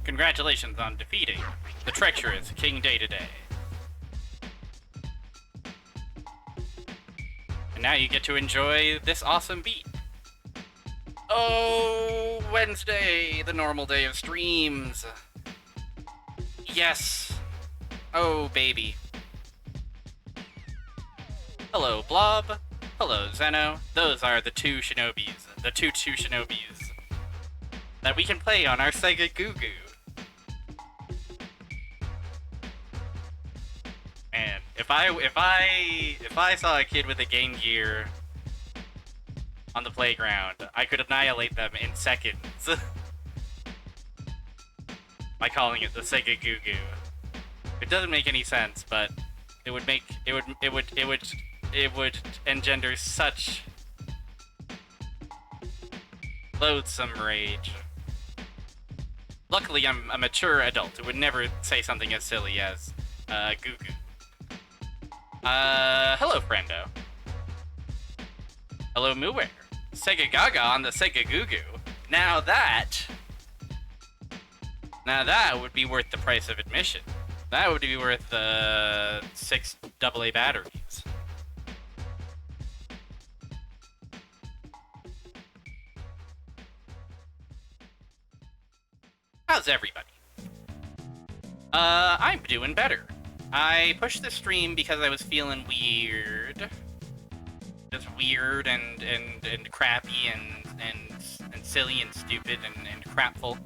Congratulations on defeating the treacherous King Day-to-Day. And now you get to enjoy this awesome beat. Oh, Wednesday, the normal day of streams. Yes. Oh, baby. Hello, Blob. Hello, Zeno. Those are the two shinobis. The two shinobis that we can play on our Sega Goo-Goo. Man, if I saw a kid with a Game Gear on the playground, I could annihilate them in seconds by calling it the Sega Goo-Goo. It doesn't make any sense, but it would engender such loathsome rage. Luckily, I'm a mature adult who would never say something as silly as Goo-Goo. Hello, friendo. Hello, Muware. Sega Gaga on the Sega Goo-Goo. Now that would be worth the price of admission. That would be worth 6 AA batteries. How's everybody? I'm doing better. I pushed the stream because I was feeling weird. Just weird and crappy and silly and stupid and crapful.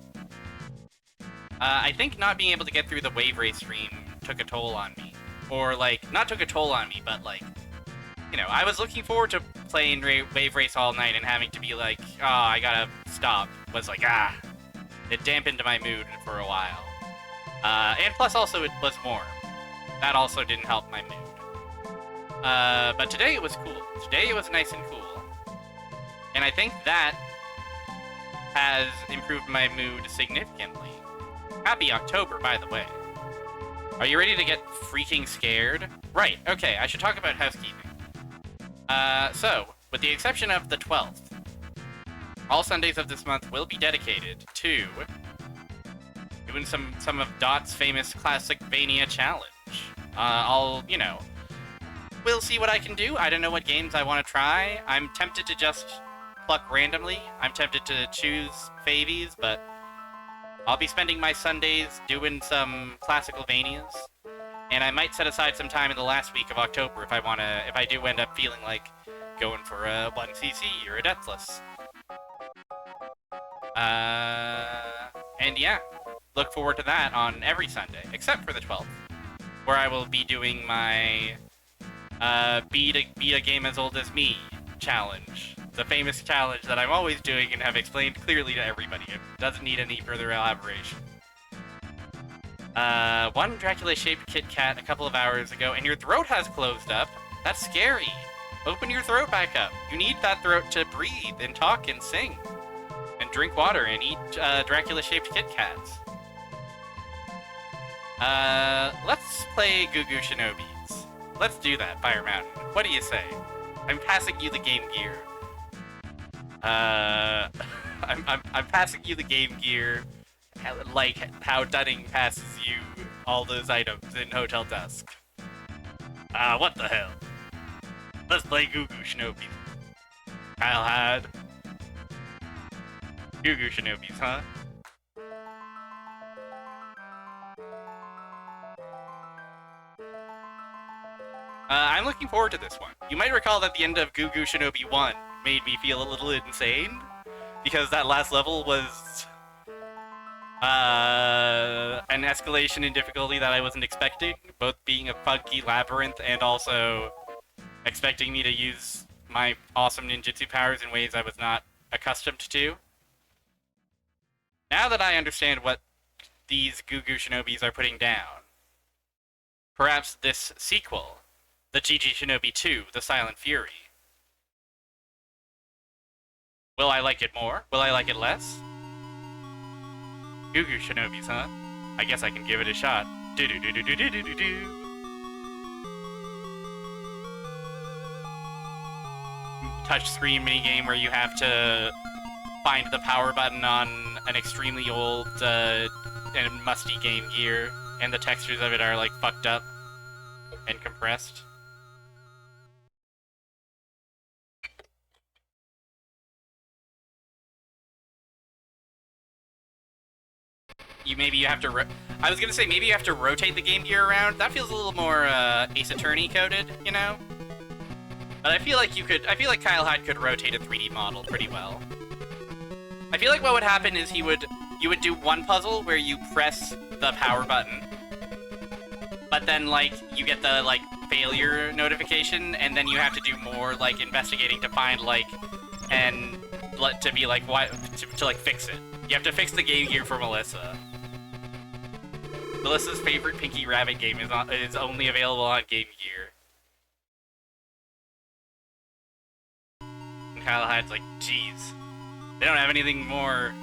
I think not being able to get through the Wave Race stream took a toll on me. Or, like, not took a toll on me, but, like, you know, I was looking forward to playing Wave Race all night and having to be like, oh, I gotta stop. Was like, it dampened my mood for a while. And plus also it was warm. That also didn't help my mood. But today it was cool. Today it was nice and cool. And I think that has improved my mood significantly. Happy October, by the way. Are you ready to get freaking scared? Right, okay, I should talk about housekeeping. So, with the exception of the 12th, all Sundays of this month will be dedicated to doing some of Dot's famous classic Vania challenge. We'll see what I can do. I don't know what games I want to try. I'm tempted to just pluck randomly. I'm tempted to choose favies, but I'll be spending my Sundays doing some classical Vanias. And I might set aside some time in the last week of October if I do end up feeling like going for a 1cc or a Deathless. And yeah, look forward to that on every Sunday, except for the 12th, where I will be doing my beat a game as old as me challenge. The famous challenge that I'm always doing and have explained clearly to everybody. It doesn't need any further elaboration. One Dracula-shaped Kit Kat a couple of hours ago, and your throat has closed up. That's scary. Open your throat back up. You need that throat to breathe and talk and sing. And drink water and eat Dracula-shaped Kit Kats. Let's play Goo-Goo Shinobis. Let's do that, Fire Mountain. What do you say? I'm passing you the Game Gear. I'm passing you the Game Gear, like how Dunning passes you all those items in Hotel Dusk. What the hell? Let's play Goo-Goo Shinobis. Kyle had Goo-Goo Shinobis, huh? I'm looking forward to this one. You might recall that the end of Goo-Goo Shinobi 1 made me feel a little insane, because that last level was an escalation in difficulty that I wasn't expecting, both being a funky labyrinth and also expecting me to use my awesome ninjutsu powers in ways I was not accustomed to. Now that I understand what these Goo-Goo Shinobis are putting down, perhaps this sequel, the GG Shinobi 2, The Silent Fury, will I like it more? Will I like it less? Goo-Goo Shinobis, huh? I guess I can give it a shot. Do-do-do-do-do-do-do-do. Touchscreen minigame where you have to find the power button on an extremely old and musty Game Gear, and the textures of it are like fucked up and compressed. Maybe you have to. I was gonna say maybe you have to rotate the Game Gear around. That feels a little more Ace Attorney coded, you know. But I feel like you could. I feel like Kyle Hyde could rotate a 3D model pretty well. I feel like what would happen is you would do one puzzle where you press the power button, but then like you get the like failure notification, and then you have to do more like investigating to find like and to be like what to like fix it. You have to fix the Game Gear for Melissa. Melissa's favorite Pinky Rabbit game is only available on Game Gear. And Kyle Hyde's like, geez, they don't have anything more.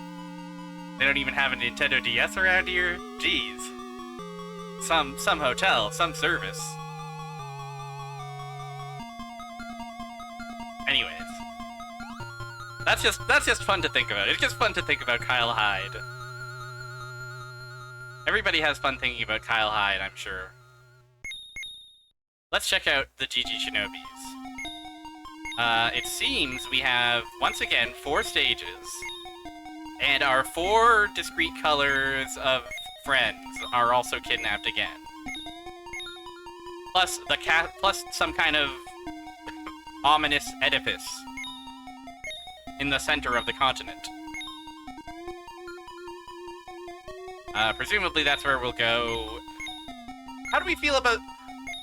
They don't even have a Nintendo DS around here? Geez. Some hotel, some service. Anyways. That's just fun to think about. It's just fun to think about Kyle Hyde. Everybody has fun thinking about Kyle Hyde, I'm sure. Let's check out the GG Shinobis. It seems we have, once again, 4 stages. And our 4 discrete colors of friends are also kidnapped again. Plus some kind of ominous edifice in the center of the continent. Presumably that's where we'll go. How do we feel about...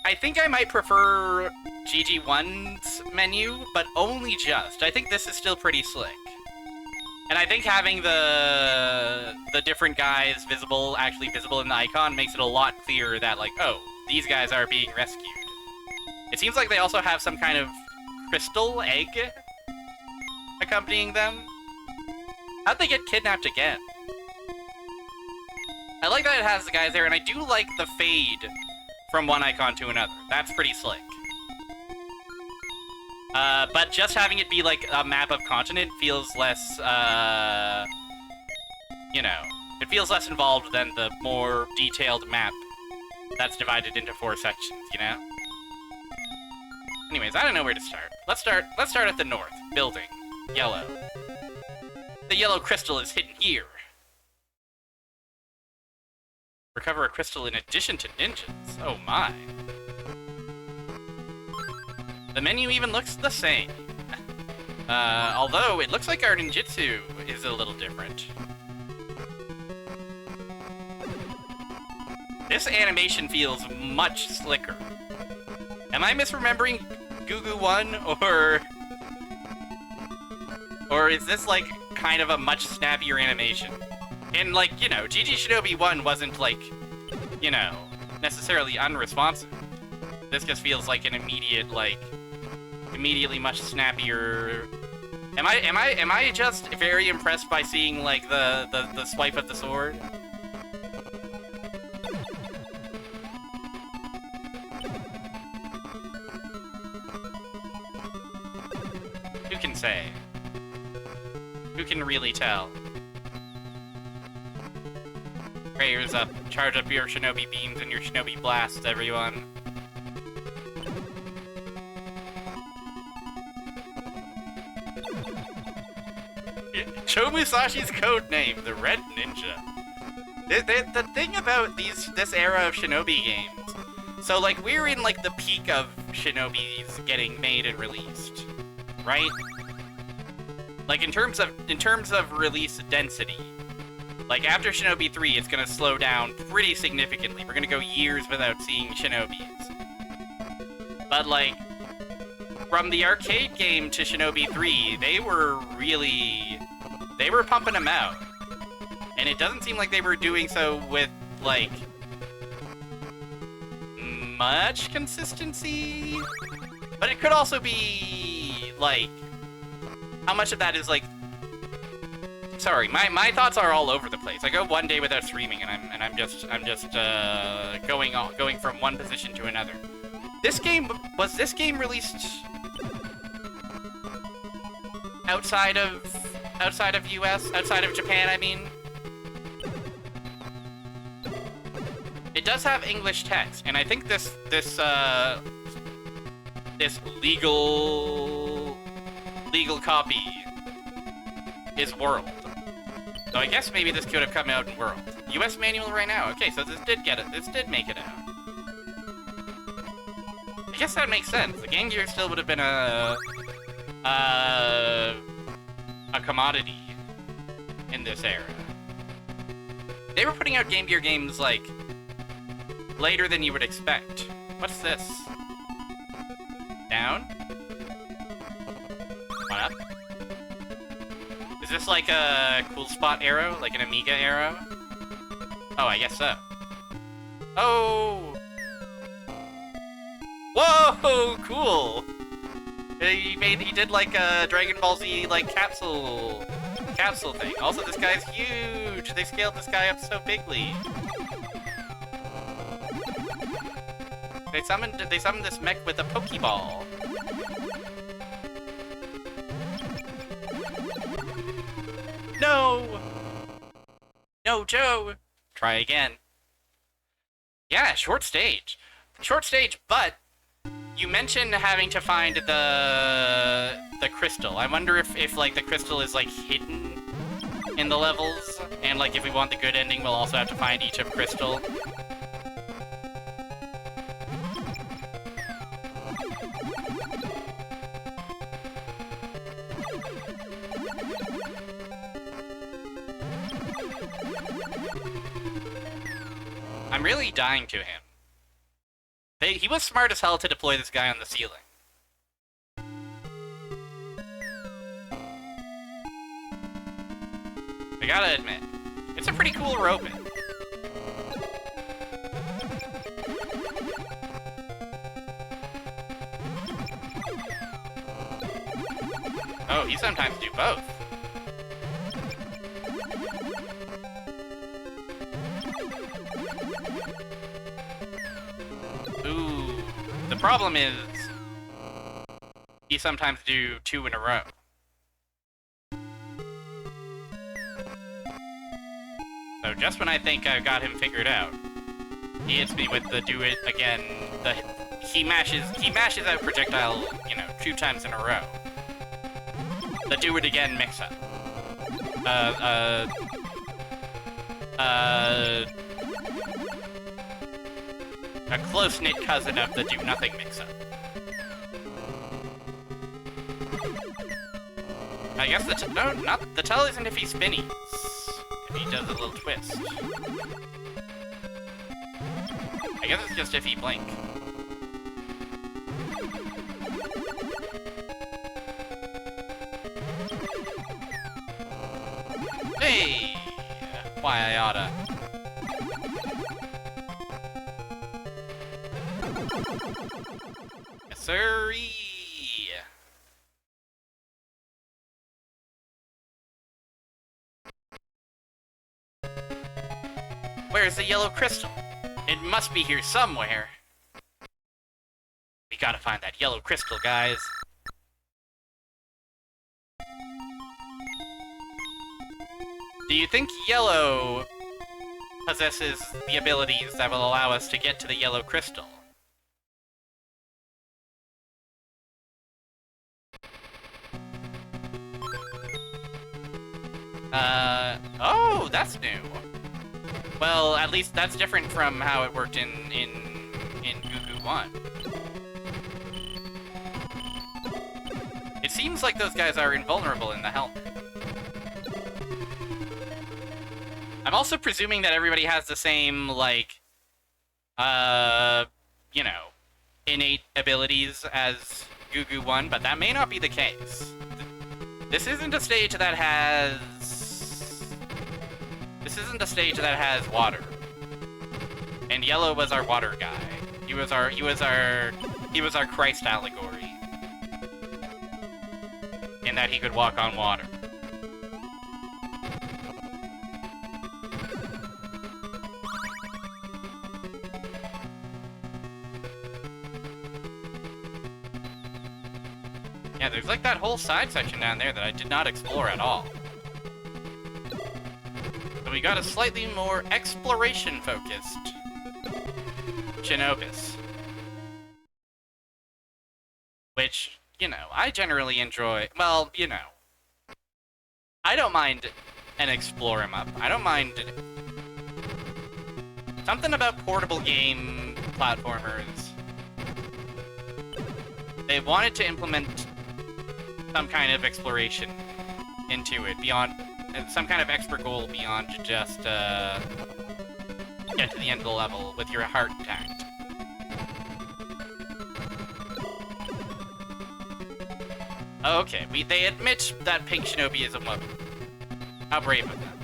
I think I might prefer GG1's menu, but only just. I think this is still pretty slick. And I think having the different guys actually visible in the icon makes it a lot clearer that, like, oh, these guys are being rescued. It seems like they also have some kind of crystal egg accompanying them. How'd they get kidnapped again? I like that it has the guys there, and I do like the fade from one icon to another. That's pretty slick. But just having it be like a map of continent feels less, you know, it feels less involved than the more detailed map that's divided into 4 sections, you know? Anyways, I don't know where to start. Let's start at the north. Building. Yellow. The yellow crystal is hidden here. Recover a crystal in addition to ninjas. Oh my. The menu even looks the same. Although it looks like our ninjutsu is a little different. This animation feels much slicker. Am I misremembering Gugu 1, or is this like kind of a much snappier animation? And like, you know, GG Shinobi 1 wasn't like, you know, necessarily unresponsive. This just feels like an immediately much snappier. Am I just very impressed by seeing like the swipe of the sword? Who can say? Who can really tell? Prayers up. Charge up your shinobi beams and your shinobi blasts, everyone. Cho Musashi's code name, the Red Ninja. The thing about this era of shinobi games, so like we're in like the peak of shinobis getting made and released, right? Like in terms of release density. Like, after Shinobi 3, it's gonna slow down pretty significantly. We're gonna go years without seeing Shinobis. But, like, from the arcade game to Shinobi 3, they were pumping them out. And it doesn't seem like they were doing so with, like, much consistency. But it could also be, like, how much of that is, like, sorry, my thoughts are all over the place. I go one day without streaming, and I'm just going from one position to another. Was this game released outside of outside of US, outside of Japan, I mean. It does have English text, and I think this legal copy is World. So I guess maybe this could have come out in World. US manual right now. Okay, so this did get it. This did make it out. I guess that makes sense. The Game Gear still would have been a commodity in this era. They were putting out Game Gear games like later than you would expect. What's this? Down? One up? Is this like a cool spot arrow? Like an Amiga arrow? Oh, I guess so. Oh! Whoa! Cool! He did like a Dragon Ball Z like capsule thing. Also, this guy's huge! They scaled this guy up so bigly. They summoned this mech with a Pokeball. No! No, Joe! Try again. Yeah, short stage. Short stage, but you mentioned having to find the crystal. I wonder if like the crystal is like hidden in the levels, and like if we want the good ending, we'll also have to find each of crystal. I'm really dying to him. He was smart as hell to deploy this guy on the ceiling. I gotta admit, it's a pretty cool robot. Oh, he sometimes do both. Ooh, the problem is he sometimes do 2 in a row. So just when I think I've got him figured out, he hits me with the do it again. He mashes out projectile, 2 times in a row. The do it again mix up. A close-knit cousin of the do-nothing mix-up. I guess the tell isn't if he spinnies. If he does a little twist. I guess it's just if he blink. Hey! Why I oughta. Yes, sirree! Where's the yellow crystal? It must be here somewhere. We gotta find that yellow crystal, guys. Do you think yellow possesses the abilities that will allow us to get to the yellow crystal? Oh, that's new. Well, at least that's different from how it worked in Goo Goo 1. It seems like those guys are invulnerable in the helmet. I'm also presuming that everybody has the same, like, innate abilities as Goo Goo 1, but that may not be the case. This isn't a stage that has... This isn't a stage that has water. And Yellow was our water guy. He was our Christ allegory. In that he could walk on water. Yeah, there's like that whole side section down there that I did not explore at all. we got a slightly more exploration-focused shinobis. Which, you know, I generally enjoy. Well, you know, I don't mind an explore 'em up. I don't mind. Something about portable game platformers. They wanted to implement some kind of exploration into it, beyond some kind of expert goal beyond just get to the end of the level with your heart intact. Okay, they admit that pink shinobi is a woman. How brave of them.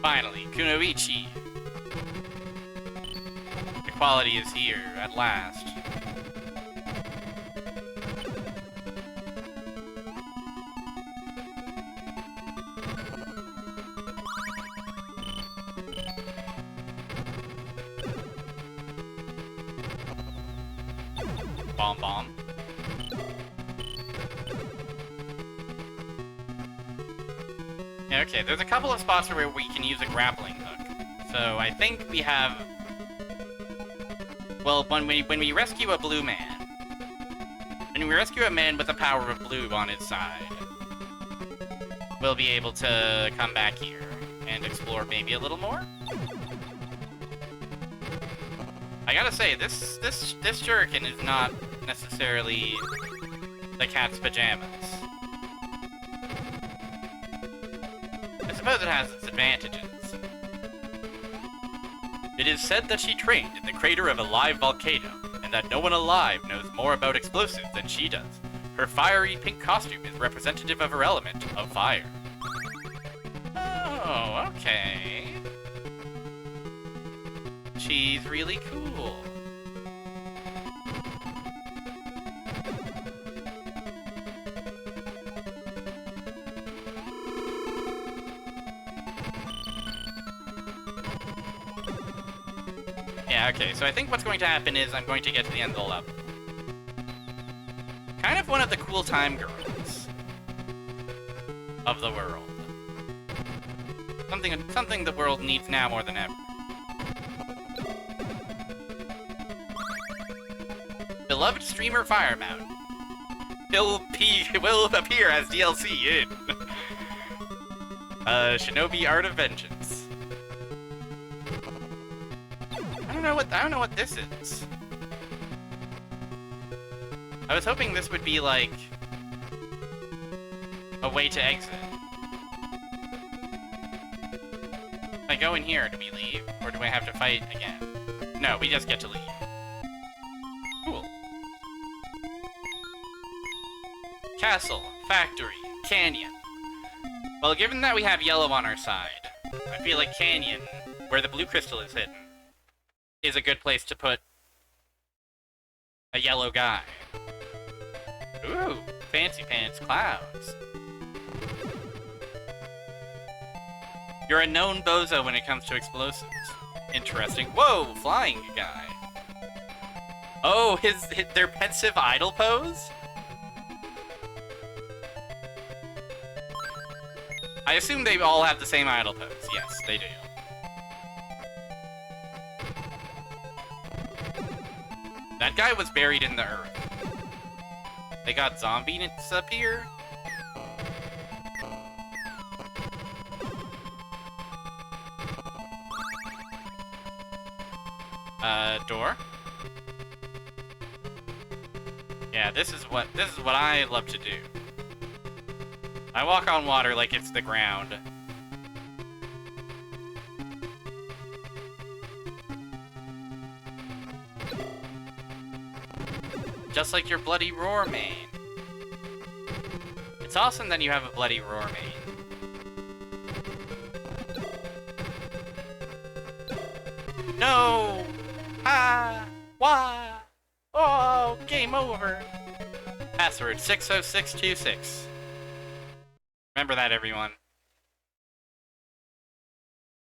Finally, Kunoichi. Equality is here, at last. Bomb bomb. Okay, there's a couple of spots where we can use a grappling hook. So I think we have... Well, when we rescue a blue man... When we rescue a man with the power of blue on his side, we'll be able to come back here and explore maybe a little more? I gotta say, this shuriken is not necessarily the cat's pajamas. I suppose it has its advantages. It is said that she trained in the crater of a live volcano, and that no one alive knows more about explosives than she does. Her fiery pink costume is representative of her element of fire. Oh, okay. She's really cool. Yeah, okay, so I think what's going to happen is I'm going to get to the end of the level. Kind of one of the cool time girls of the world. Something the world needs now more than ever. Beloved streamer Firemount will appear as DLC in Shinobi Art of Vengeance. I don't know what this is. I was hoping this would be like a way to exit. If I go in here, do we leave? Or do I have to fight again? No, we just get to leave. Cool. Castle, factory, canyon. Well, given that we have yellow on our side, I feel like canyon, where the blue crystal is hidden, is a good place to put a yellow guy. Ooh, fancy pants clouds. You're a known bozo when it comes to explosives. Interesting. Whoa, flying guy. Oh, their pensive idle pose? I assume they all have the same idle pose. Yes, they do. That guy was buried in the earth. They got zombies up here? Door? Yeah, this is what I love to do. I walk on water like it's the ground. Just like your bloody roar mane. It's awesome that you have a bloody roar mane. No! Ah! Why? Oh, game over. Password 60626. Remember that, everyone.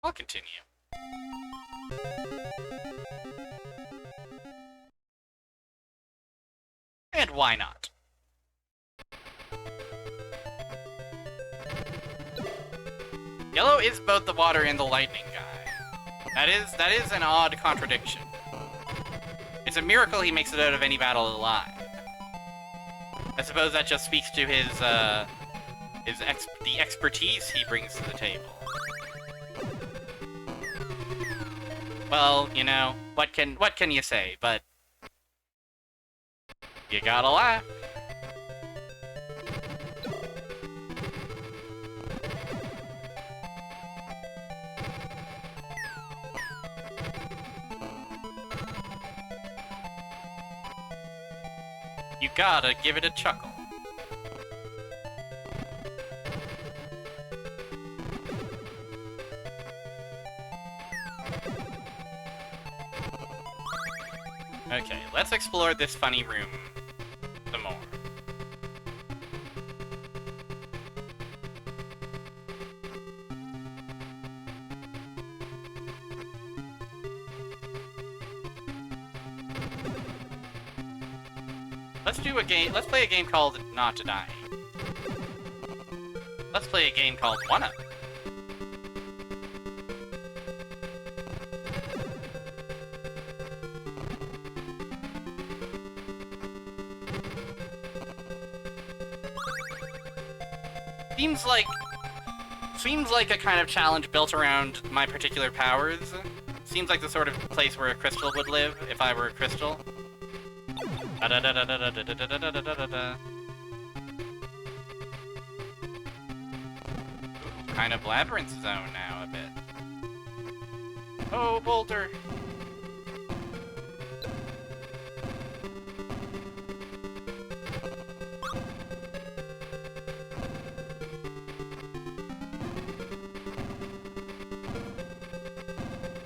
I'll continue. And why not? Yellow is both the water and the lightning guy. That is an odd contradiction. It's a miracle he makes it out of any battle alive. I suppose that just speaks to the expertise he brings to the table. Well, you know, what can you say? But you gotta laugh. You gotta give it a chuckle. Okay, let's explore this funny room some more. Let's play a game called Not to Die. Let's play a game called One Up. Seems like a kind of challenge built around my particular powers. Seems like the sort of place where a crystal would live if I were a crystal. Kind of labyrinth zone now a bit. Oh, boulder.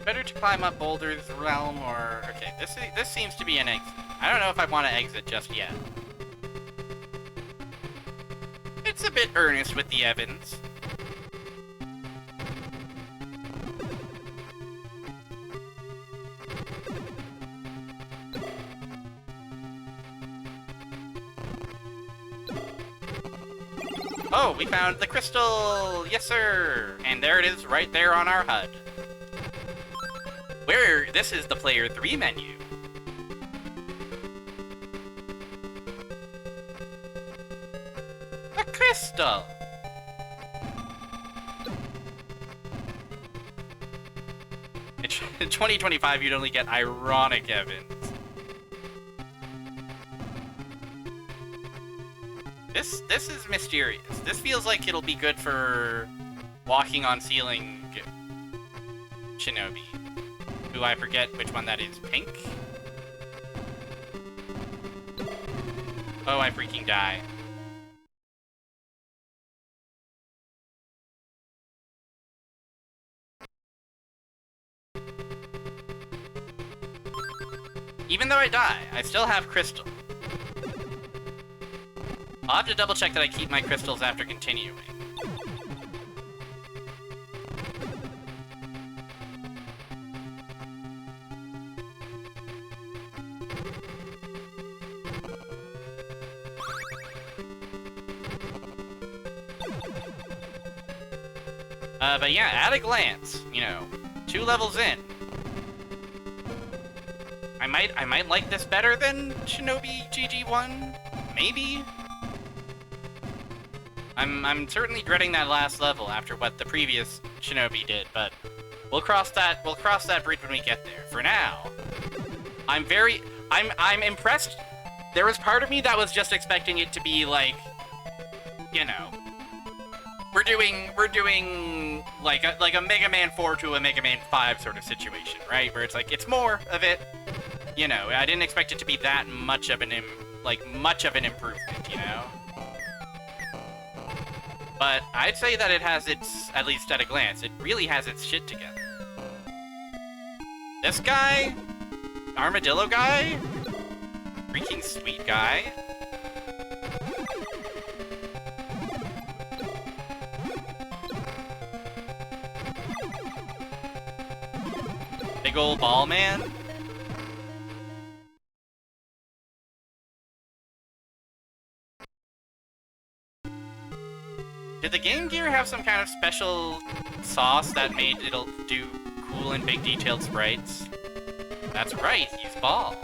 Better to climb up Boulder's realm, or... Okay, this seems to be an exit. I don't know if I want to exit just yet. It's a bit earnest with the Evans. Oh, we found the crystal! Yes, sir! And there it is, right there on our HUD. This is the Player 3 menu. A crystal! In 2025, you'd only get ironic Evans. This is mysterious. This feels like it'll be good for walking on ceiling shinobi. Who I forget which one that is. Pink? Oh, I freaking die. Even though I die, I still have crystal. I'll have to double check that I keep my crystals after continuing. But yeah, at a glance, you know, 2 levels in. I might like this better than Shinobi GG1, maybe? I'm certainly dreading that last level after what the previous Shinobi did, but we'll cross that bridge when we get there. For now, I'm impressed. There was part of me that was just expecting it to be like, you know, we're doing like a Mega Man 4 to a Mega Man 5 sort of situation, right? Where it's like it's more of it. You know, I didn't expect it to be that much of an improvement, you know? But I'd say that it has its, at least at a glance, it really has its shit together. This guy? Armadillo guy? Freaking sweet guy. Big ol' ball man? Did the Game Gear have some kind of special sauce that made it'll do cool and big detailed sprites? That's right, use ball.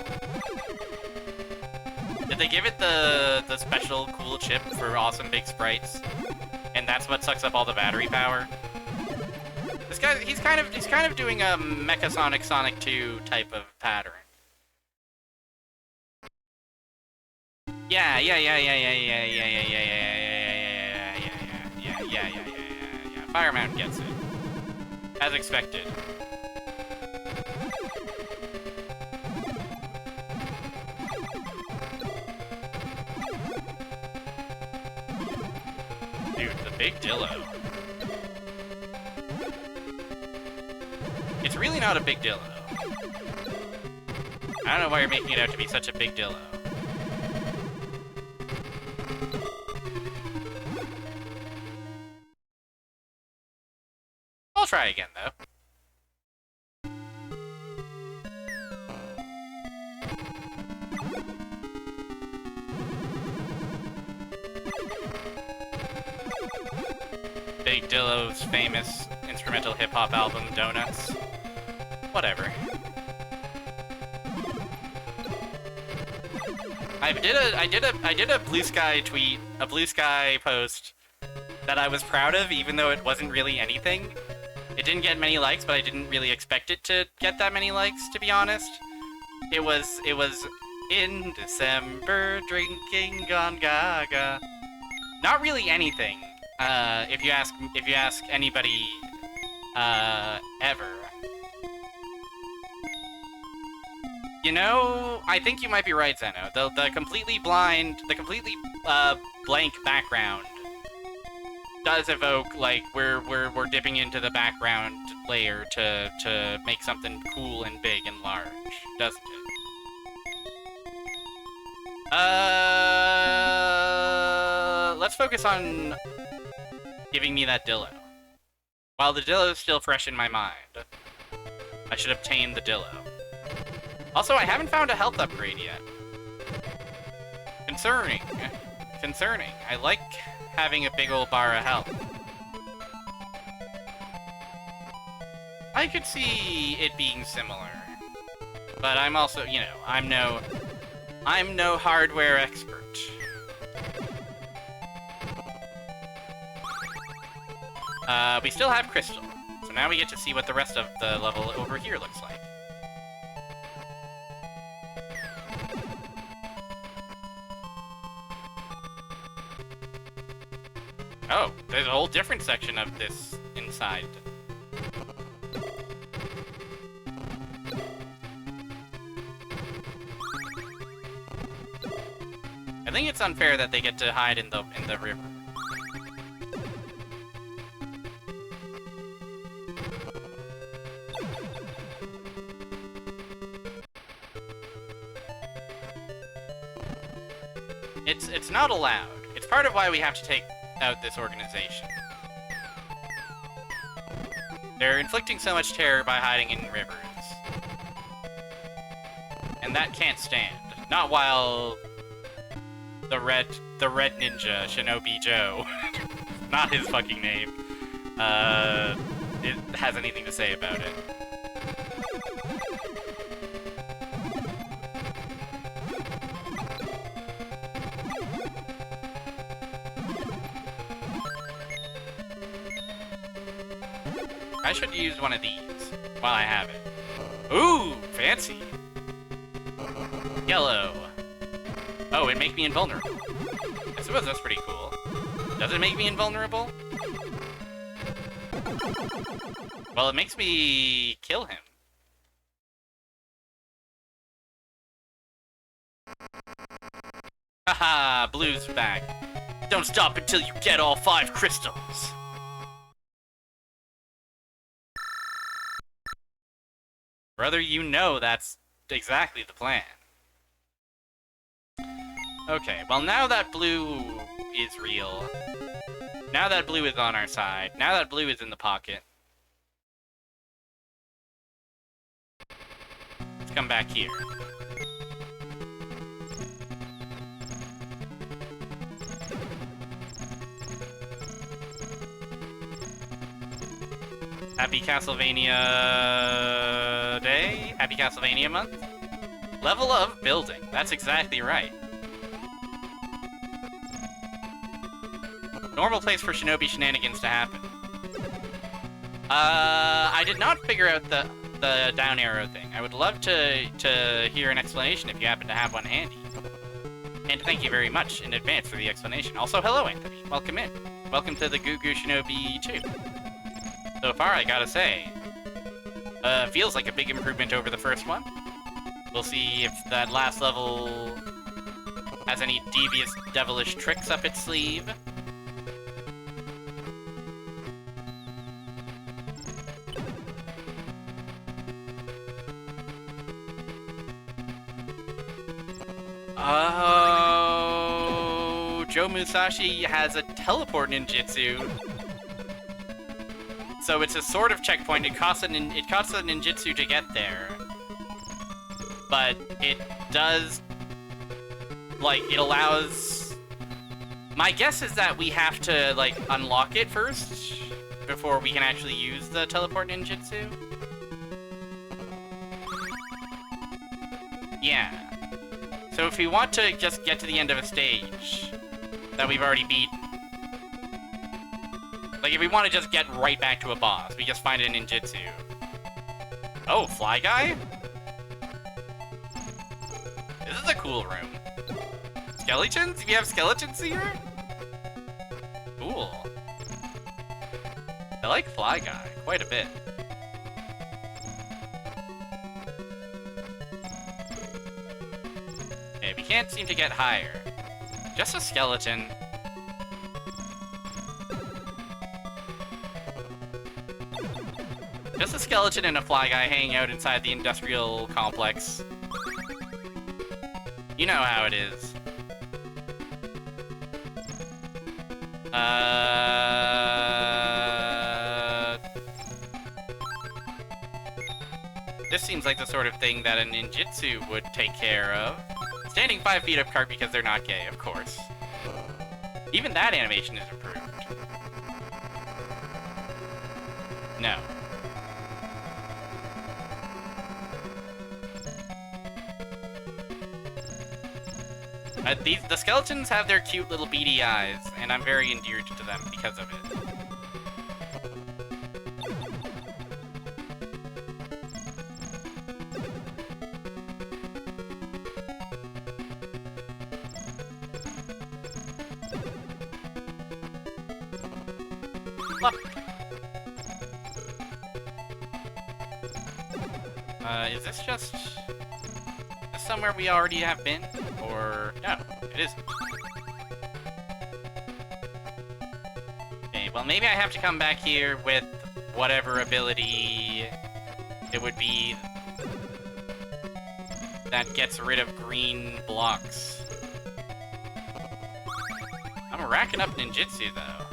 Did they give it the special cool chip for awesome big sprites? And that's what sucks up all the battery power? This guy, he's kind of doing a Mecha Sonic 2 type of pattern. Yeah. Fire Mountain gets it. As expected. Dude, the big Dillo. It's really not a big Dillo. I don't know why you're making it out to be such a big Dillo. I'll try again, though. Big Dillo's famous instrumental hip-hop album, Donuts. Whatever. I did a Blue Sky tweet, a Blue Sky post that I was proud of, even though it wasn't really anything. It didn't get many likes, but I didn't really expect it to get that many likes, to be honest. It was in December, drinking on Gaga. Not really anything. If you ask anybody, ever. You know, I think you might be right, Zeno. The completely blank background does evoke, like, we're dipping into the background layer to make something cool and big and large, doesn't it? Let's focus on giving me that Dillo. While the Dillo is still fresh in my mind, I should obtain the Dillo. Also, I haven't found a health upgrade yet. Concerning. I like having a big old bar of health. I could see it being similar. But I'm also, you know, I'm no hardware expert. We still have Crystal, so now we get to see what the rest of the level over here looks like. Oh, there's a whole different section of this inside. I think it's unfair that they get to hide in the river. It's not allowed. It's part of why we have to take out this organization. They're inflicting so much terror by hiding in rivers. And that can't stand. Not while the red ninja, Shinobi Joe, not his fucking name, it has anything to say about it. I should use one of these while I have it. Ooh, fancy. Yellow. Oh, it makes me invulnerable. I suppose that's pretty cool. Does it make me invulnerable? Well, it makes me kill him. Haha, Blue's back. Don't stop until you get all 5 crystals. Brother, you know that's exactly the plan. Okay, well now that Blue is real, now that Blue is on our side, now that Blue is in the pocket, let's come back here. Happy Castlevania Day? Happy Castlevania month? Level of building. That's exactly right. Normal place for shinobi shenanigans to happen. I did not figure out the down arrow thing. I would love to hear an explanation if you happen to have one handy. And thank you very much in advance for the explanation. Also, hello, Anthony. Welcome in. Welcome to the Goo Goo Shinobi 2. So far, I gotta say, feels like a big improvement over the first one. We'll see if that last level has any devious, devilish tricks up its sleeve. Oh, Joe Musashi has a teleport ninjutsu. So it's a sort of checkpoint. It costs a ninjutsu to get there. But it does, like, it allows... My guess is that we have to, like, unlock it first before we can actually use the teleport ninjutsu. Yeah. So if we want to just get to the end of a stage that we've already beaten, like if we want to just get right back to a boss, we just find a ninjutsu. Oh, Fly Guy? This is a cool room. Skeletons? Do you have skeletons here? Cool. I like Fly Guy quite a bit. Okay, we can't seem to get higher. Just a skeleton. Just a skeleton and a Fly Guy hanging out inside the industrial complex. You know how it is. This seems like the sort of thing that a ninjutsu would take care of. Standing 5 feet apart because they're not gay, of course. Even that animation is improved. No. The skeletons have their cute little beady eyes, and I'm very endeared to them because of it. Is this just somewhere we already have been? Or no, it isn't. Okay, well maybe I have to come back here with whatever ability it would be that gets rid of green blocks. I'm racking up ninjutsu though.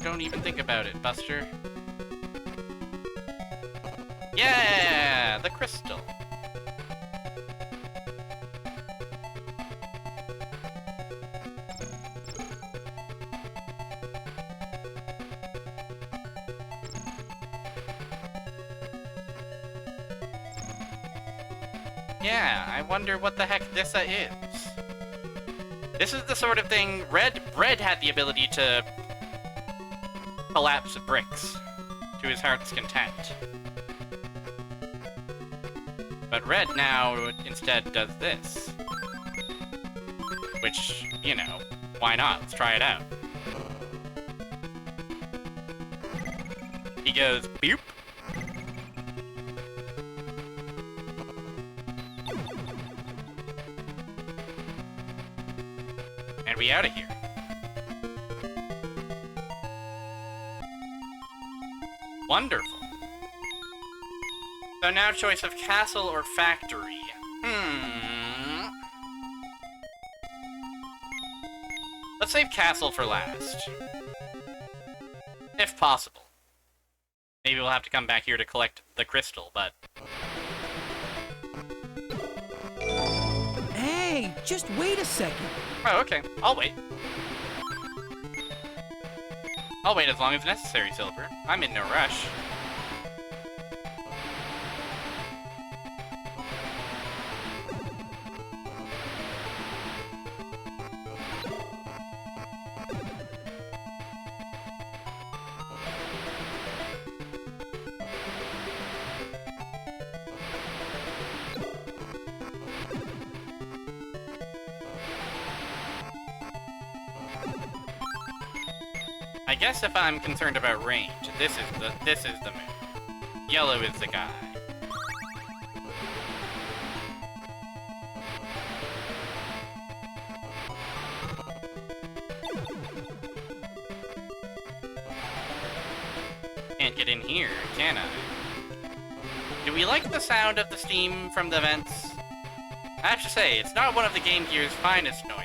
Don't even think about it, Buster. Yeah, the crystal. Yeah, I wonder what the heck this is. This is the sort of thing Red had the ability to collapse bricks to his heart's content. But Red now instead does this. Which, you know, why not? Let's try it out. He goes, boop. And we out of here. Wonderful. So now choice of castle or factory. Let's save castle for last. If possible. Maybe we'll have to come back here to collect the crystal, but... Hey, just wait a second. Oh, okay. I'll wait. I'll wait as long as necessary, Silver. I'm in no rush. I guess if I'm concerned about range, this is the move. Yellow is the guy. Can't get in here, can I? Do we like the sound of the steam from the vents? I have to say, it's not one of the Game Gear's finest noises.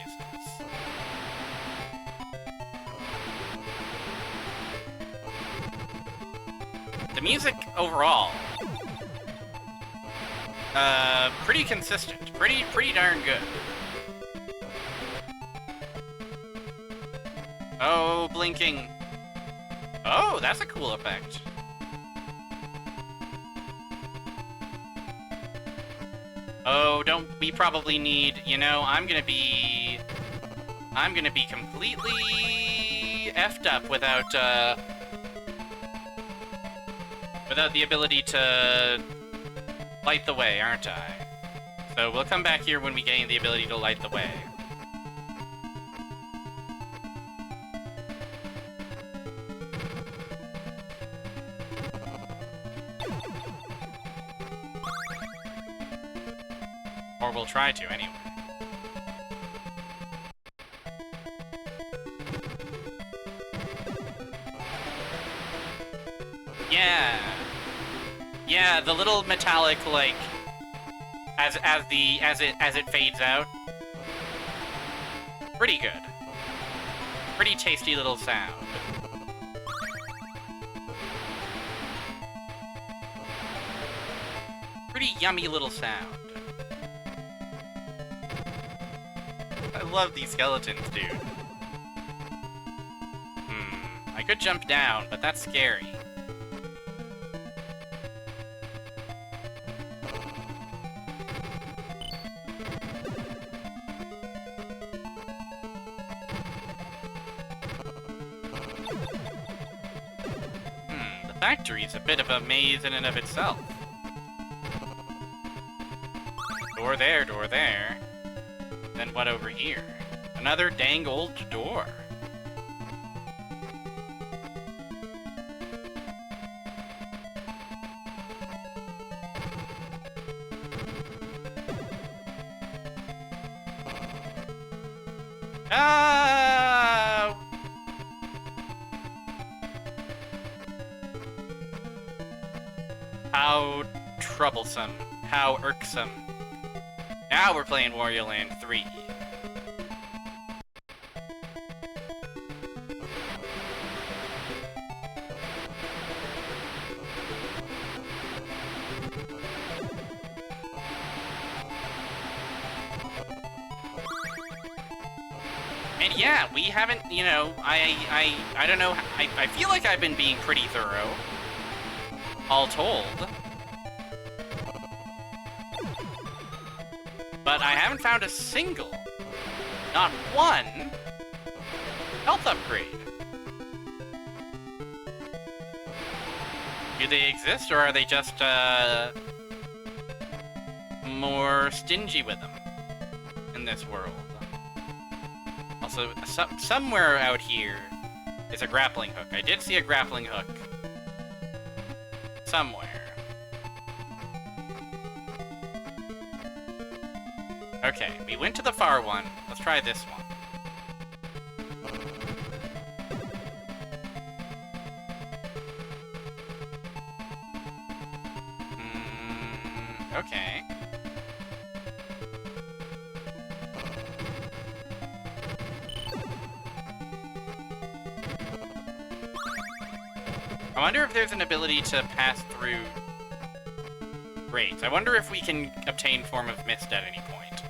The music overall, pretty consistent, pretty darn good. Oh, blinking. Oh, that's a cool effect. Oh, we probably need, you know, I'm gonna be completely effed up without the ability to light the way, aren't I? So we'll come back here when we gain the ability to light the way. Or we'll try to, anyway. Yeah. Yeah, the little metallic, like, as it fades out. Pretty good. Pretty tasty little sound. Pretty yummy little sound. I love these skeletons, dude. I could jump down, but that's scary. The factory's a bit of a maze in and of itself. Door there, door there. Then what over here? Another dang old door. How troublesome. How irksome. Now we're playing Wario Land 3. And yeah, we haven't, you know, I don't know, I feel like I've been being pretty thorough, all told. But I haven't found a single, not one, health upgrade. Do they exist, or are they just, more stingy with them in this world? Also, somewhere out here is a grappling hook. I did see a grappling hook somewhere. Okay, we went to the far one. Let's try this one. Okay. I wonder if there's an ability to pass through... Great. I wonder if we can obtain Form of Mist at any point.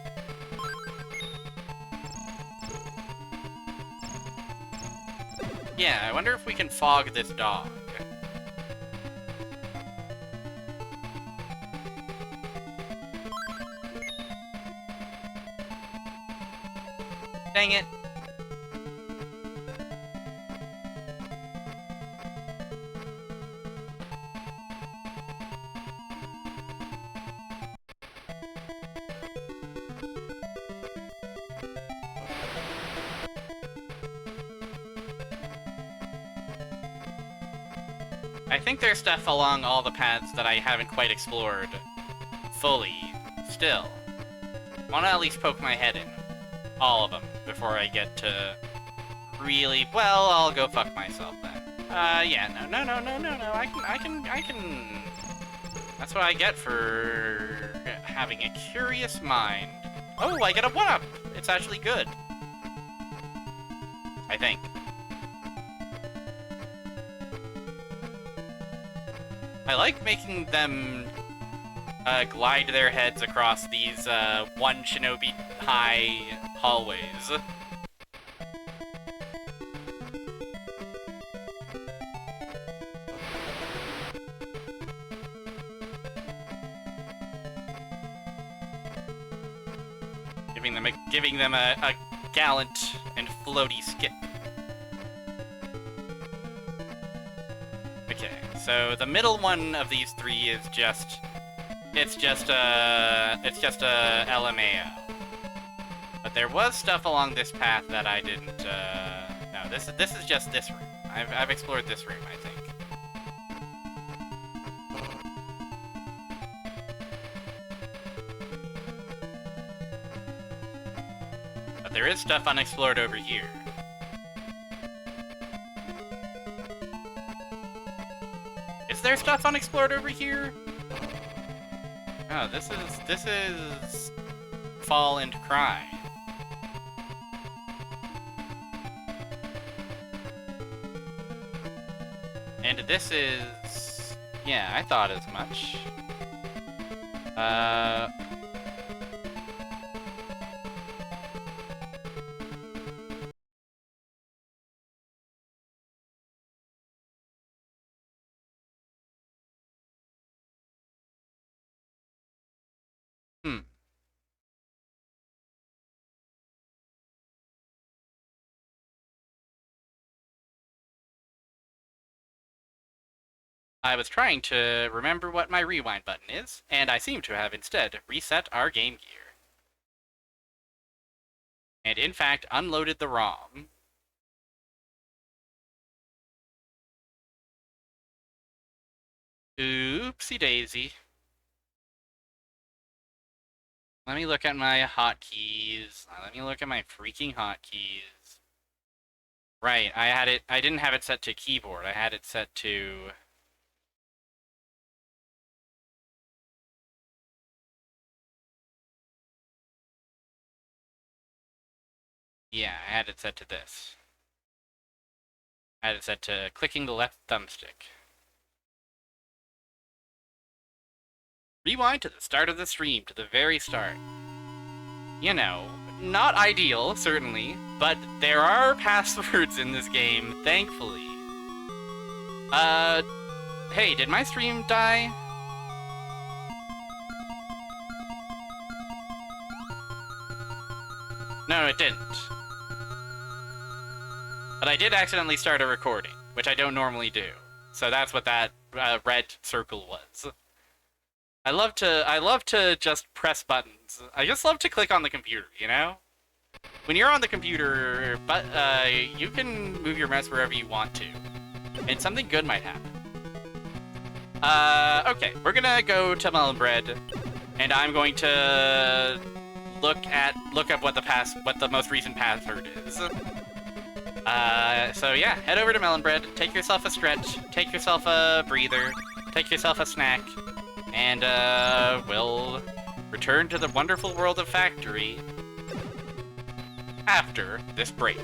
Yeah, I wonder if we can fog this dog. Dang it. I think there's stuff along all the paths that I haven't quite explored fully, still. I want to at least poke my head in all of them before I get to really... Well, I'll go fuck myself then. Yeah, no. I can... That's what I get for having a curious mind. Oh, I get a 1-up! It's actually good. I think. I like making them glide their heads across these one shinobi high hallways. Giving them a gallant and floaty skip. Okay, so the middle one of these three is just a LMAO. But there was stuff along this path that I didn't. No, this is just this room. I've explored this room, I think. But there is stuff unexplored over here. Is there stuff unexplored over here? Oh, this is Fall and Cry. And this is... Yeah, I thought as much. I was trying to remember what my rewind button is, and I seem to have instead reset our Game Gear. And in fact, unloaded the ROM. Oopsie daisy. Let me look at my hotkeys. Let me look at my freaking hotkeys. Right, I didn't have it set to keyboard. I had it set to... Yeah, I had it set to this. I had it set to clicking the left thumbstick. Rewind to the start of the stream, to the very start. You know, not ideal, certainly, but there are passwords in this game, thankfully. Hey, did my stream die? No, it didn't. But I did accidentally start a recording, which I don't normally do. So that's what that red circle was. I love to just press buttons. I just love to click on the computer, you know? When you're on the computer, but you can move your mouse wherever you want to, and something good might happen. Okay, we're gonna go to Melon Bread, and I'm going to look up what the most recent password is. So yeah, head over to Melon Bread, take yourself a stretch, take yourself a breather, take yourself a snack, and we'll return to the wonderful world of Factory after this break.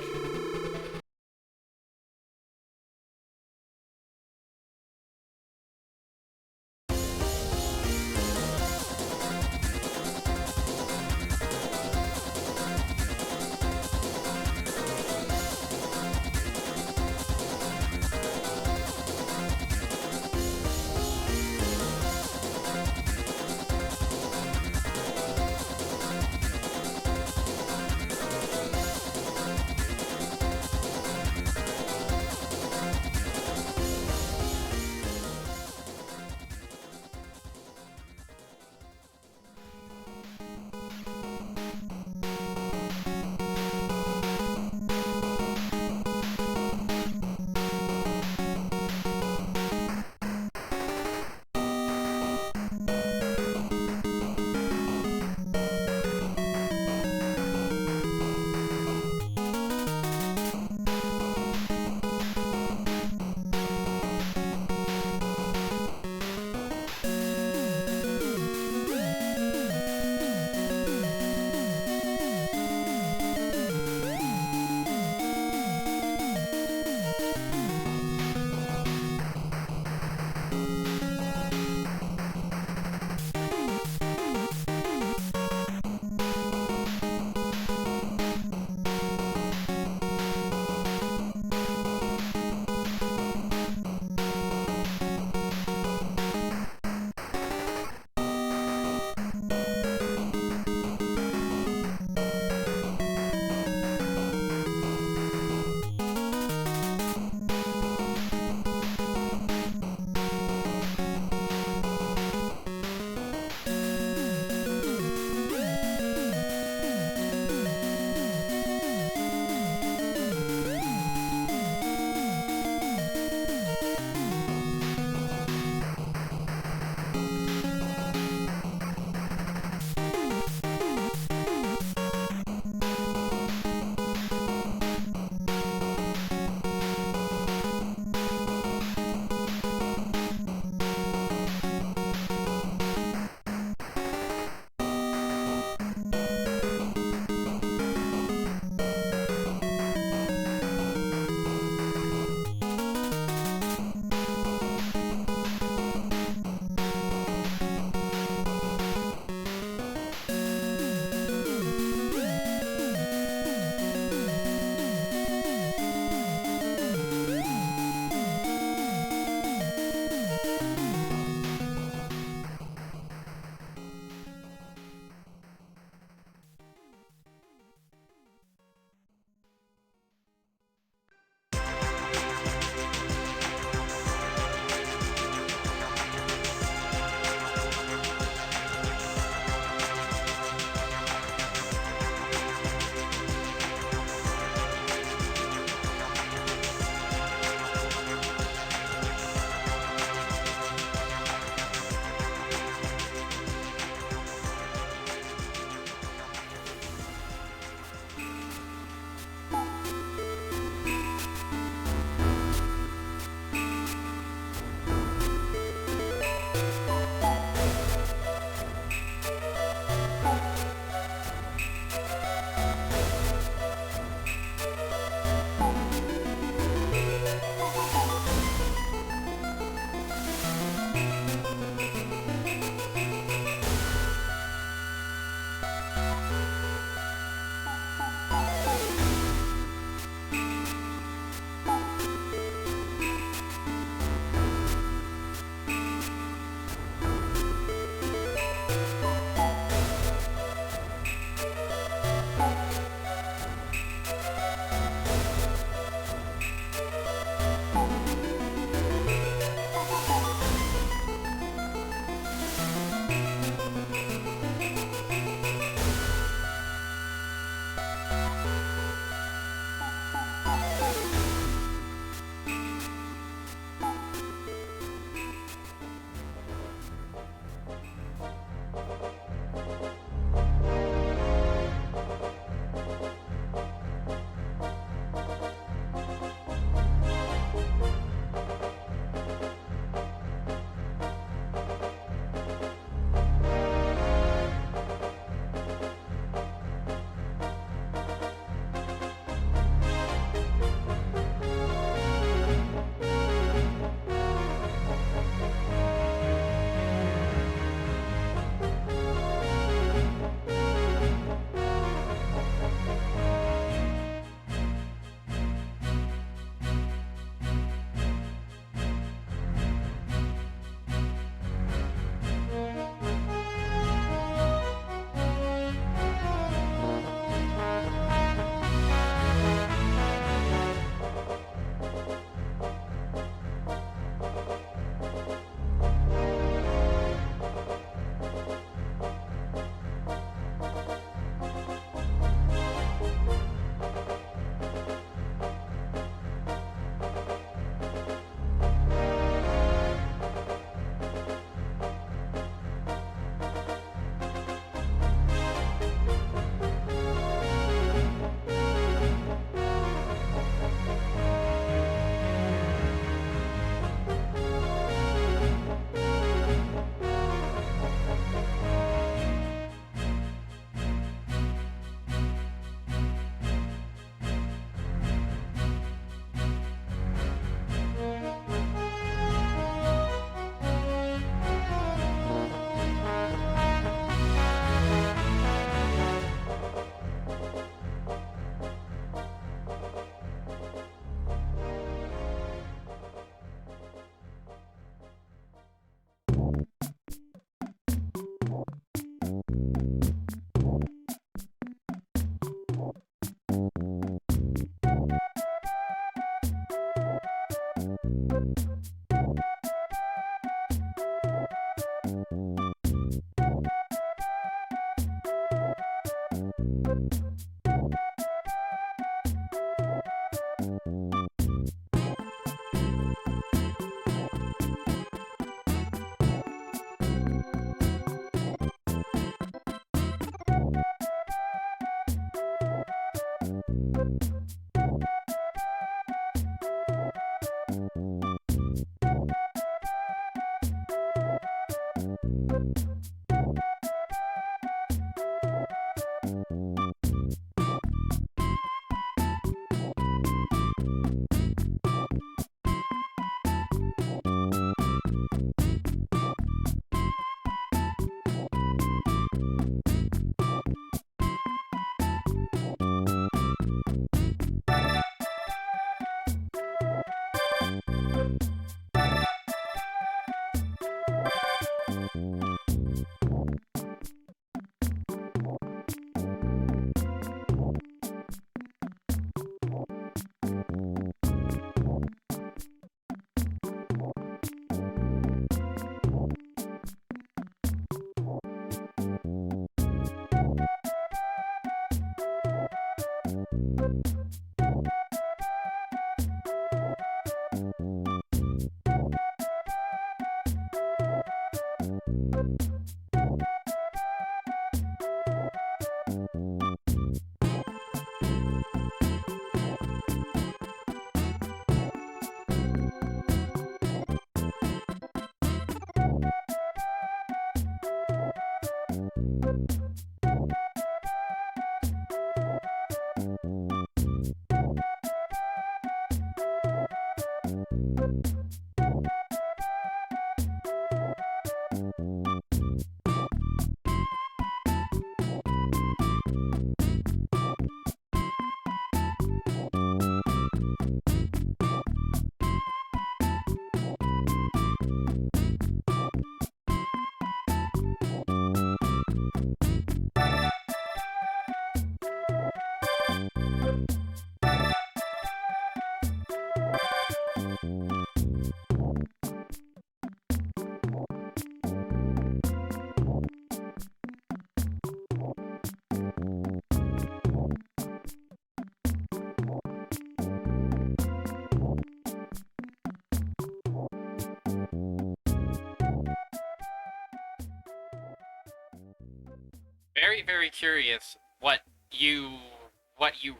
Very, very curious what you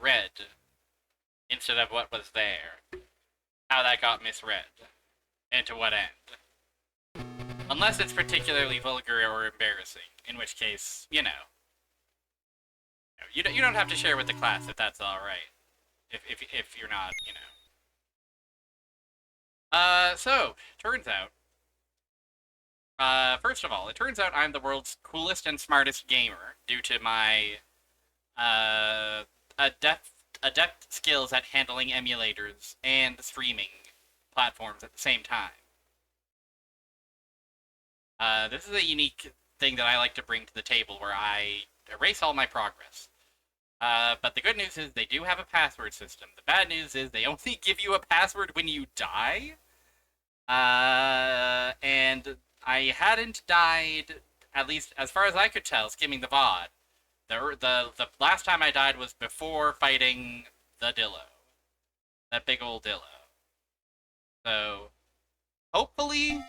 read instead of what was there. How that got misread. And to what end. Unless it's particularly vulgar or embarrassing, in which case, you know. You don't have to share with the class if that's alright. If you're not, you know. So, turns out, first of all, it turns out I'm the world's coolest and smartest gamer due to my, adept skills at handling emulators and streaming platforms at the same time. This is a unique thing that I like to bring to the table where I erase all my progress. But the good news is they do have a password system. The bad news is they only give you a password when you die. And I hadn't died, at least as far as I could tell, skimming the VOD. The last time I died was before fighting the Dillo. That big old Dillo. So, hopefully...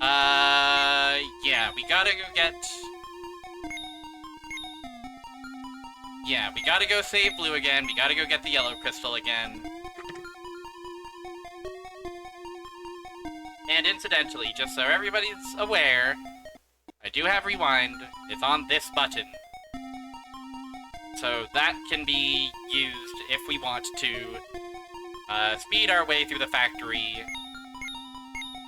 yeah, we gotta go get... Yeah, we gotta go save Blue again, we gotta go get the yellow crystal again. And incidentally, just so everybody's aware, I do have rewind. It's on this button. So that can be used if we want to speed our way through the factory.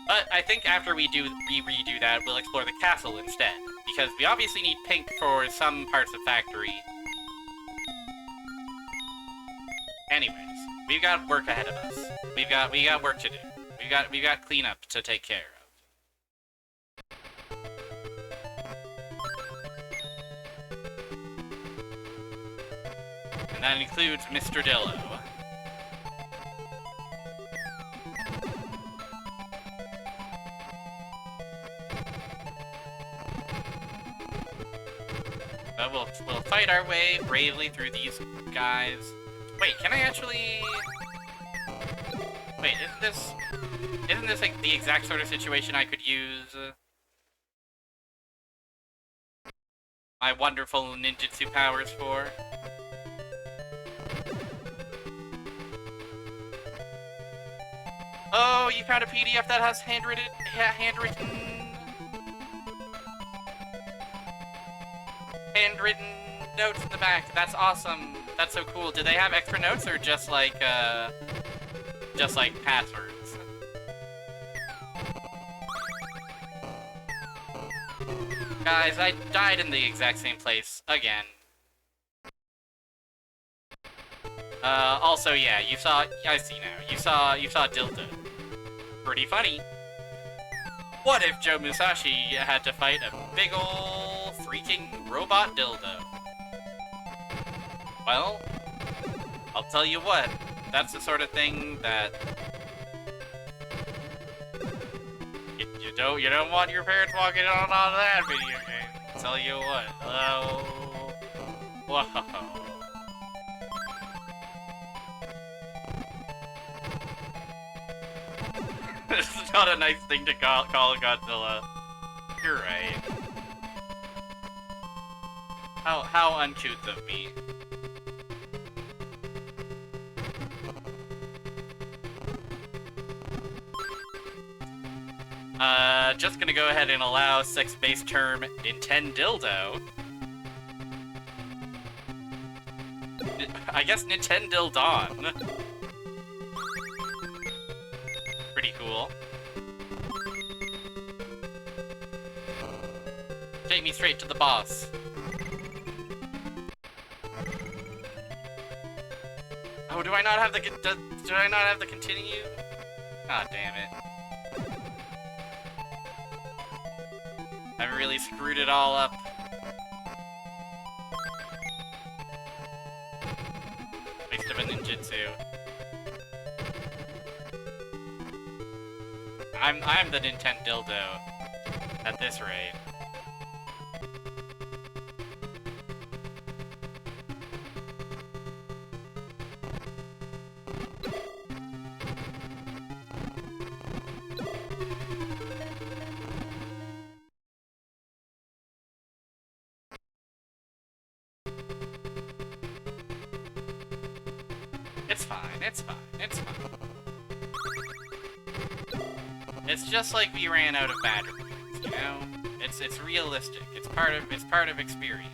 But I think after we redo that, we'll explore the castle instead. Because we obviously need pink for some parts of factory. Anyways, we've got work ahead of us. We got work to do. we've got cleanup to take care of. And that includes Mr. Dillo. But we'll fight our way bravely through these guys. Wait, can I actually... Wait, isn't this like the exact sort of situation I could use my wonderful ninjutsu powers for? Oh, you found a PDF that has handwritten notes in the back. That's awesome. That's so cool. Do they have extra notes or just like passwords? Guys, I died in the exact same place again. Also, yeah, you saw. I see now. You saw Dildo. Pretty funny. What if Joe Musashi had to fight a big ol' freaking robot dildo? Well, I'll tell you what. That's the sort of thing that you don't want your parents walking on that video game. I'll tell you what. Oh, whoa. This is not a nice thing to call Godzilla. You're right. How uncouth of me. Just gonna go ahead and allow sex-based term Nintendildo. I guess Nintendildon. Pretty cool. Take me straight to the boss. Oh, do I not have the continue? Ah, damn it. I've really screwed it all up. Waste of a ninjutsu. I'm the Nintendildo at this rate. It's fine, it's fine, it's fine. It's just like we ran out of batteries, you know? It's realistic. It's part of experience.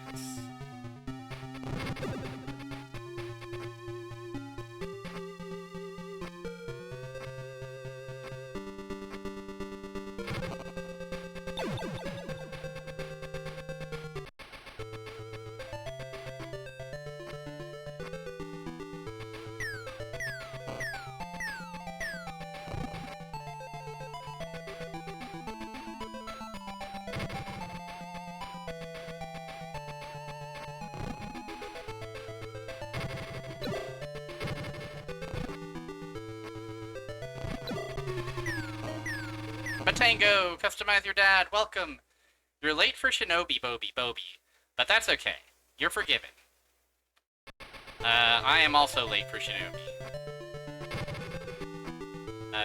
Matango, customize your dad, welcome! You're late for Shinobi, Boby, but that's okay. You're forgiven. I am also late for Shinobi.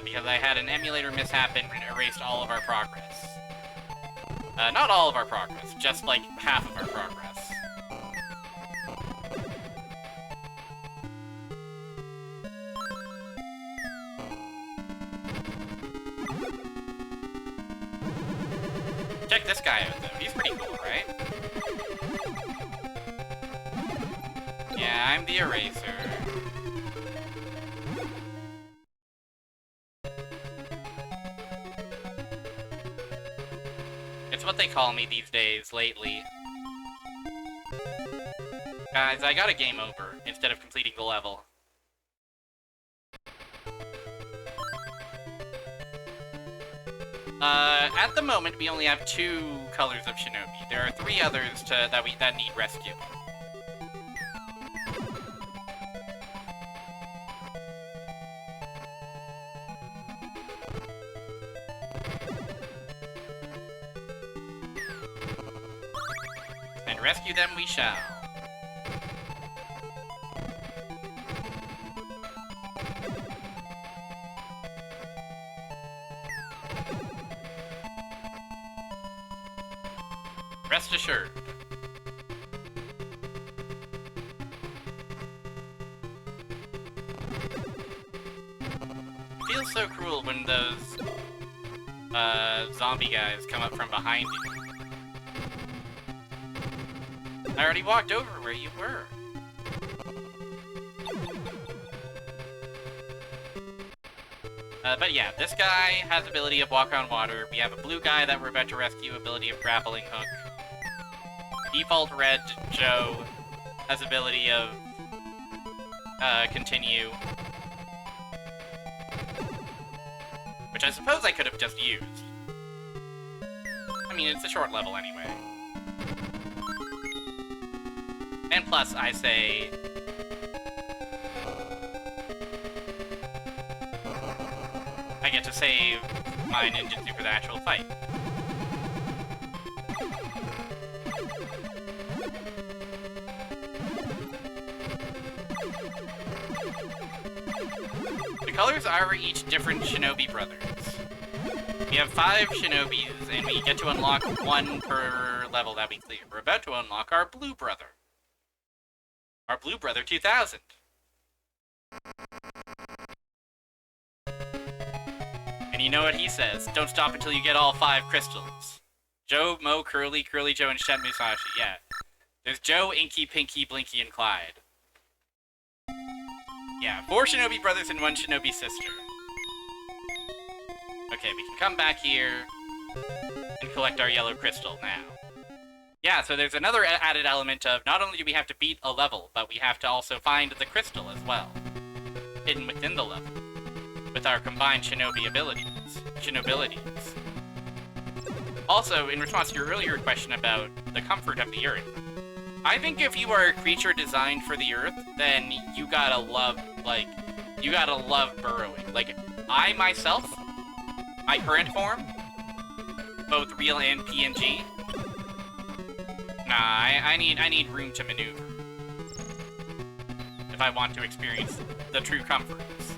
Because I had an emulator mishap and erased all of our progress. Not all of our progress, just like half of our progress. Check this guy out, though. He's pretty cool, right? Yeah, I'm the eraser. It's what they call me these days, lately. Guys, I got a game over instead of completing the level. At the moment, we only have 2 colors of shinobi. There are 3 others that need rescue. And rescue them we shall. Rest assured. It feels so cruel when those zombie guys come up from behind you. I already walked over where you were. But yeah, this guy has ability of walk on water. We have a blue guy that we're about to rescue, ability of grappling hook. Default red Joe has ability of continue. Which I suppose I could have just used. I mean, it's a short level anyway. And plus, I say... I get to save my ninjutsu for the actual fight. The colors are each different shinobi brothers. We have 5 shinobis, and we get to unlock 1 per level that we clear. We're about to unlock our blue brother. Our blue brother 2000. And you know what he says, don't stop until you get all 5 crystals. Joe, Mo, Curly, Curly Joe, and Shen Musashi, yeah. There's Joe, Inky, Pinky, Blinky, and Clyde. Yeah, 4 shinobi brothers and 1 shinobi sister. Okay, we can come back here and collect our yellow crystal now. Yeah, so there's another added element of not only do we have to beat a level, but we have to also find the crystal as well. Hidden within the level. With our combined shinobi abilities. Shinobilities. Also, in response to your earlier question about the comfort of the earth, I think if you are a creature designed for the earth, then you gotta love, burrowing. Like, I myself, my current form, both real and PNG, nah, I need room to maneuver. If I want to experience the true comforts.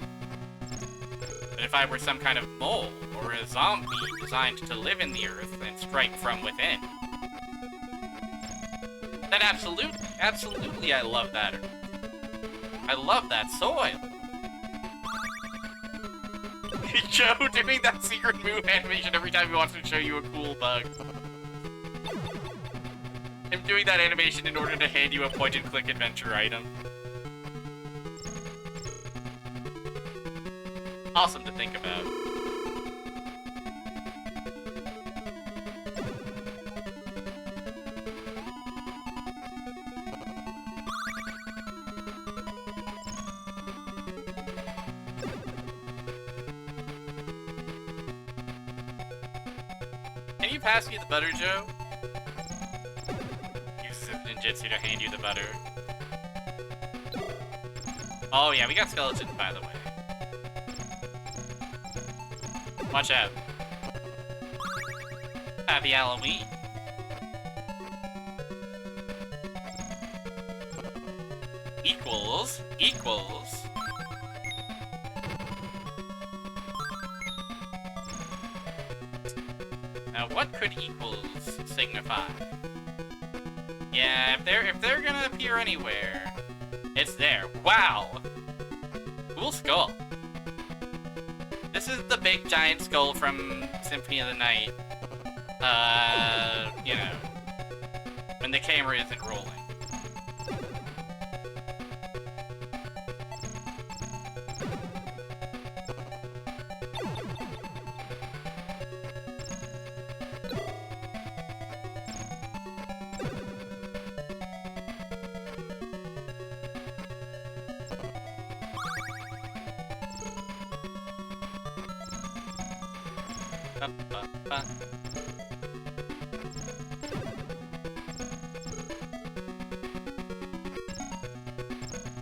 But if I were some kind of mole, or a zombie designed to live in the earth and strike from within, then absolutely I love that earth. I love that soil. Joe doing that secret move animation every time he wants to show you a cool bug. I'm doing that animation in order to hand you a point-and-click adventure item. Awesome to think about. Can you pass me the butter, Joe? Uses his ninjutsu to hand you the butter. Oh yeah, we got skeletons, by the way. Watch out. Happy Halloween. Equals. Now, what could equals signify? Yeah, if they're gonna appear anywhere, it's there. Wow! Cool skull. This is the big giant skull from Symphony of the Night. You know, when the camera isn't rolling. Ba-ba-ba.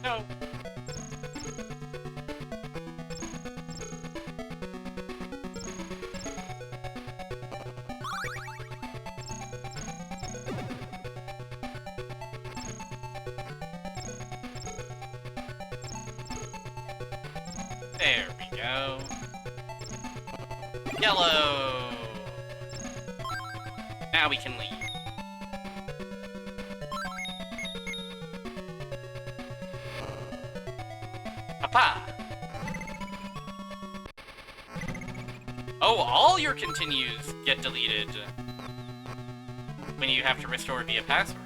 No. There we go. Yellow! Now we can leave. Papa! Oh, all your continues get deleted when you have to restore via password.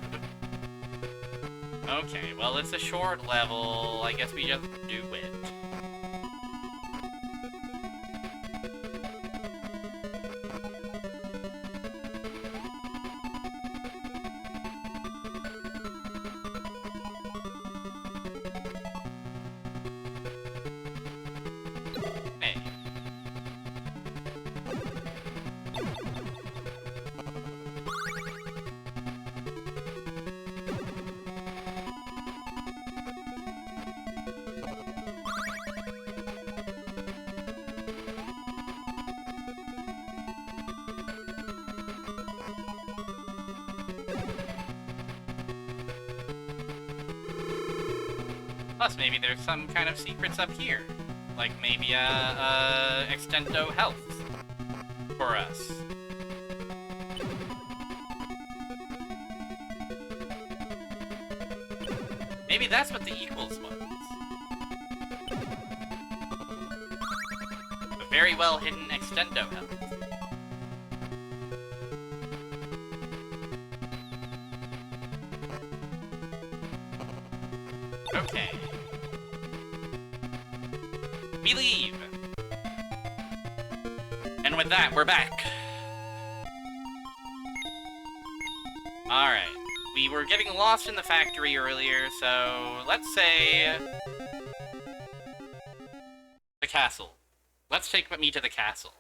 Okay, well, it's a short level. I guess we just do it. Hey. Plus, maybe there's some kind of secrets up here. Like maybe extendo health for us. Maybe that's what the equals was. A very well hidden extendo health. Okay. We leave. And with that, we're back. Alright. We were getting lost in the factory earlier, so let's say... the castle. Let's take me to the castle.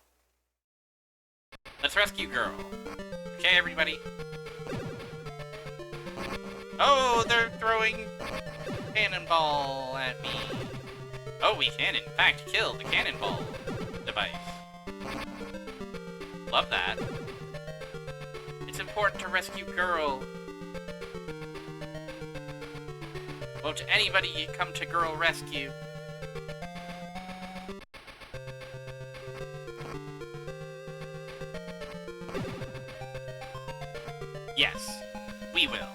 Let's rescue Girl. Okay, everybody? Oh, they're throwing cannonball at me. Oh, we can, in fact, kill the cannonball device. Love that. It's important to rescue Girl. Won't anybody come to Girl rescue? Yes, we will.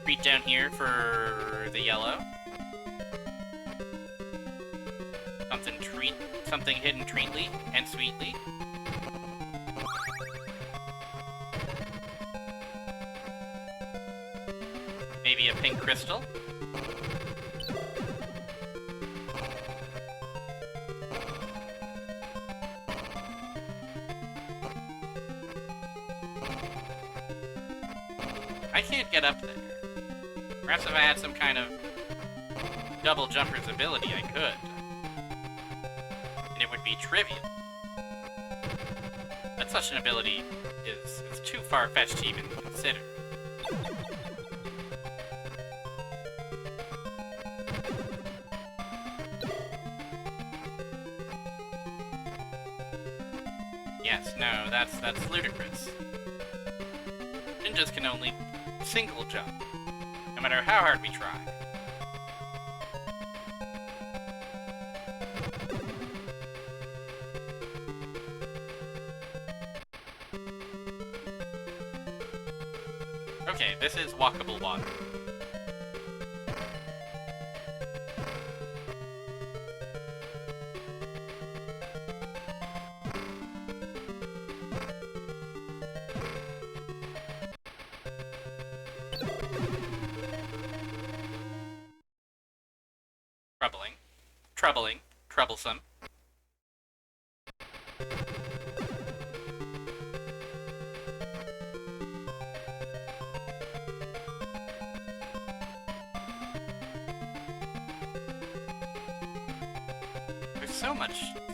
Read down here for the yellow. Something hidden treatly and sweetly. Maybe a pink crystal. I can't get up there. Perhaps if I had some kind of double jumper's ability, I could. And it would be trivial. But such an ability is too far-fetched to even consider. Yes, no, that's ludicrous. Ninjas can only single jump, no matter how hard we try. Okay, this is walkable water. Troublesome. There's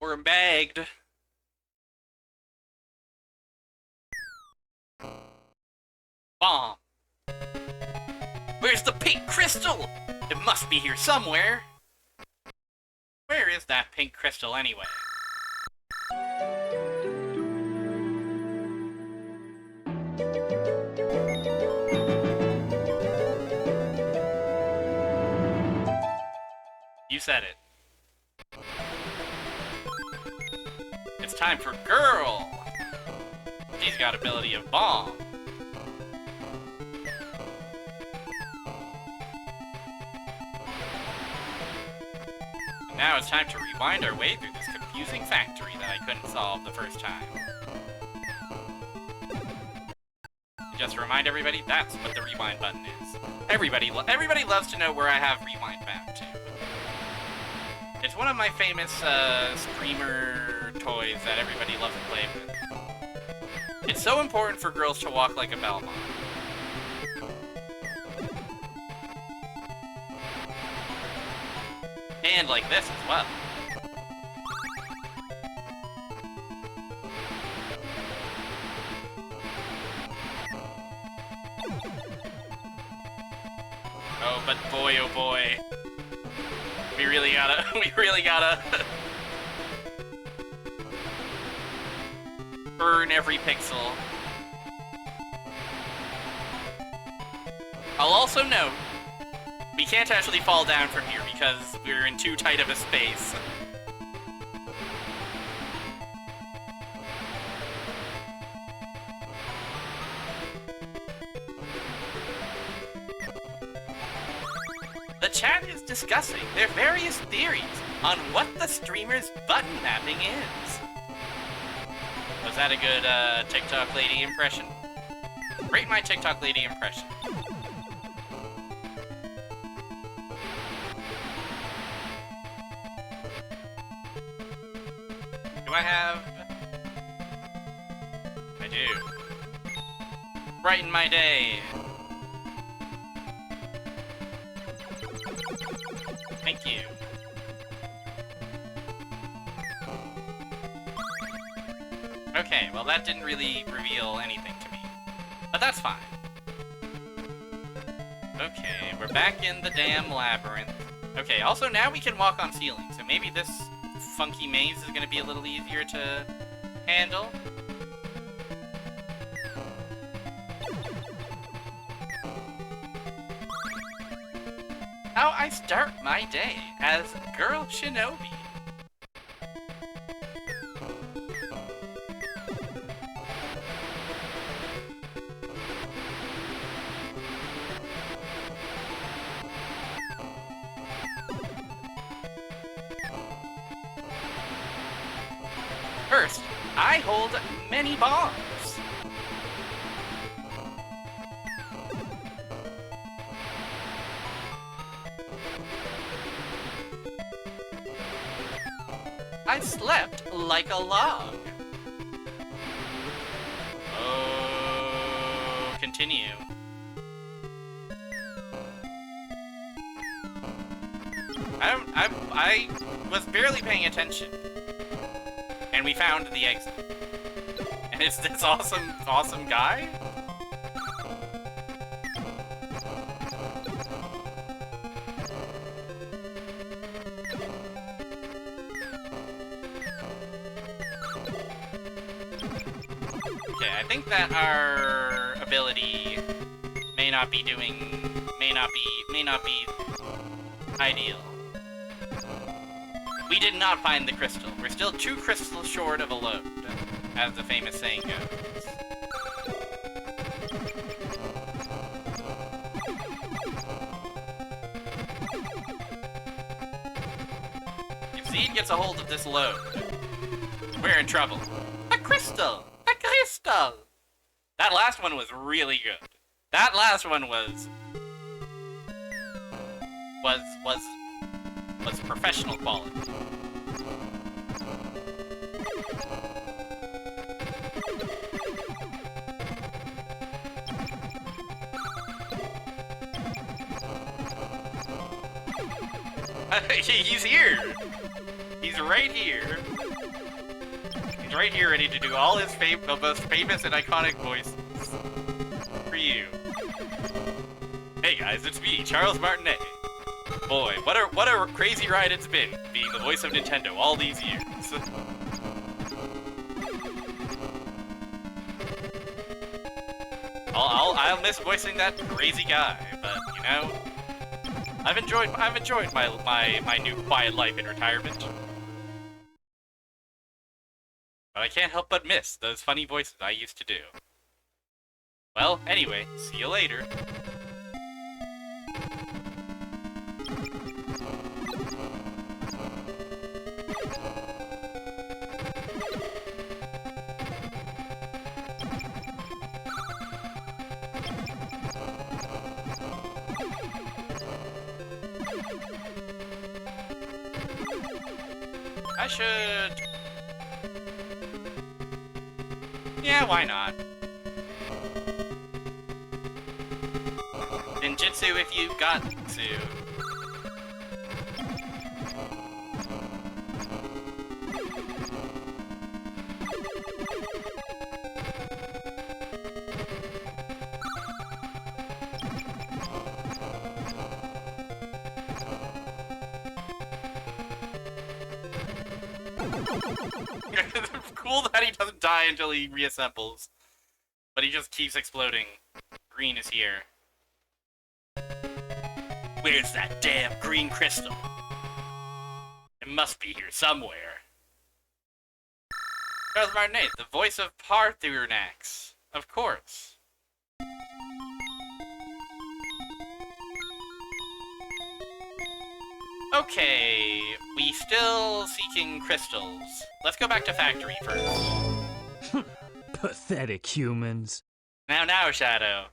We're bagged. Bomb. Where's the pink crystal? It must be here somewhere. Where is that pink crystal anyway? You said it. It's time for Girl! She's got ability of Bomb. And now it's time to rewind our way through this confusing factory that I couldn't solve the first time. Just to remind everybody, that's what the rewind button is. Everybody loves to know where I have rewind bound to. It's one of my famous streamer toys that everybody loves to play with. It's so important for girls to walk like a Belmont. And like this as well. Oh, but boy, oh boy. We really gotta burn every pixel. I'll also note, we can't actually fall down from here because we're in too tight of a space. The chat is discussing their various theories on what the streamer's button mapping is. Was that a good TikTok lady impression? Rate my TikTok lady impression. Do I have... I do. Brighten my day. Thank you. Okay, well that didn't really reveal anything to me. But that's fine. Okay, we're back in the damn labyrinth. Okay, also now we can walk on ceilings, so maybe this funky maze is gonna be a little easier to handle. How I start my day as Girl Shinobi. First, I hold many bombs. I slept like a log. Oh, continue. I was barely paying attention. And we found the exit. And it's this awesome guy? Okay, I think that our ability may not be ideal. We did not find the crystal. We're still 2 crystals short of a load, as the famous saying goes. If Zed gets a hold of this load, we're in trouble. A crystal! A crystal! That last one was really good. That last one was professional quality. He's here! He's right here. He's right here ready to do all his most famous and iconic voices. For you. Hey guys, it's me, Charles Martinet. Boy, what a crazy ride it's been, being the voice of Nintendo all these years. I'll miss voicing that crazy guy, but you know, I've enjoyed my new quiet life in retirement. But I can't help but miss those funny voices I used to do. Well, anyway, see you later. I should... Yeah, why not? Ninjutsu if you got to. Cool that he doesn't die until he reassembles. But he just keeps exploding. Green is here. Where's that damn green crystal? It must be here somewhere. Charles Martinet, the voice of Parthunax. Of course. Okay, we still seeking crystals. Let's go back to factory first. Pathetic humans. Now, Shadow.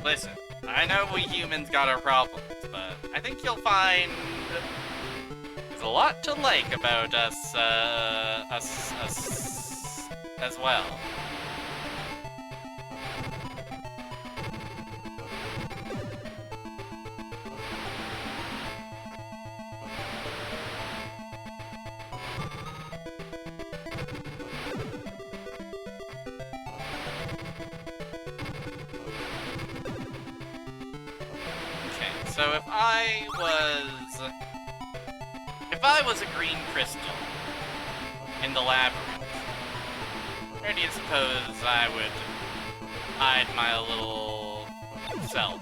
Listen, I know we humans got our problems, but I think you'll find there's a lot to like about us as well. So if I was a green crystal in the labyrinth, where do you suppose I would hide my little self?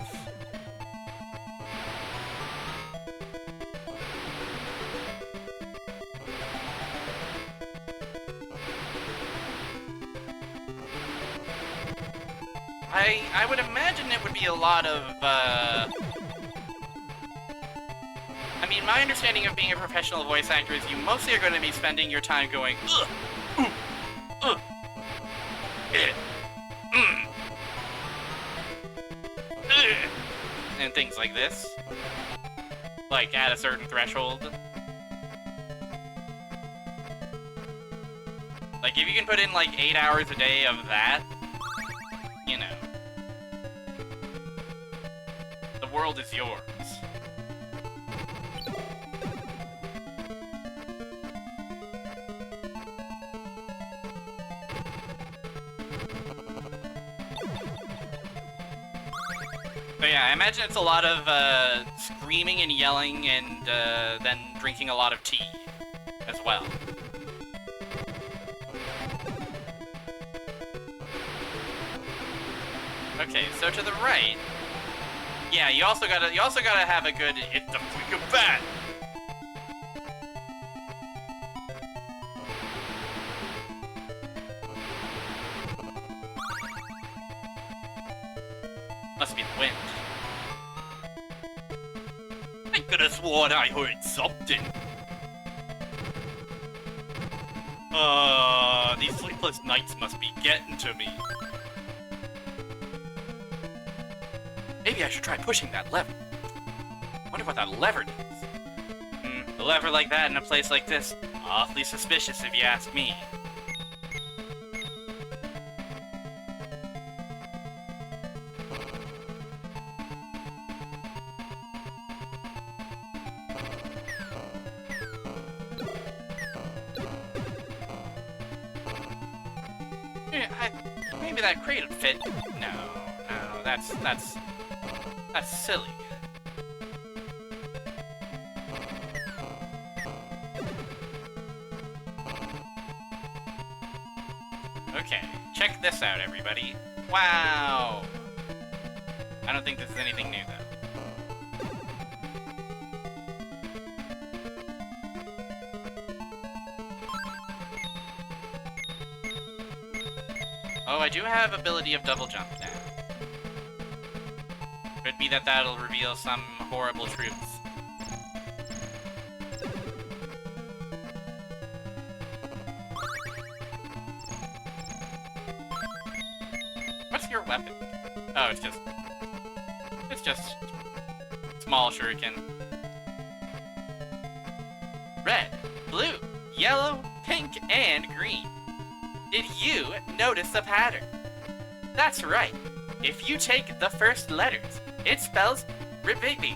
I would imagine it would be a lot of, I mean, my understanding of being a professional voice actor is you mostly are going to be spending your time going, ugh, ooh, ugh, and things like this. Like, at a certain threshold. Like, if you can put in, like, 8 hours a day of that, you know. The world is yours. But yeah, I imagine it's a lot of screaming and yelling and then drinking a lot of tea as well. Okay, so to the right, yeah, you also gotta have a good "it's the freaking bat." Must be the wind. I could have sworn I heard something. These sleepless nights must be getting to me. Maybe I should try pushing that lever. Wonder what that lever does. A lever like that in a place like this, awfully suspicious if you ask me. Maybe that crate would fit. No, that's silly. Okay, check this out, everybody. Wow! I don't think this is anything new, though. Oh, I do have ability of double jump now. Could be that that'll reveal some horrible truths. What's your weapon? Oh, it's just small shuriken. Red, blue, yellow, pink, and green. Did you notice the pattern? That's right. If you take the first letters, it spells Ribibi.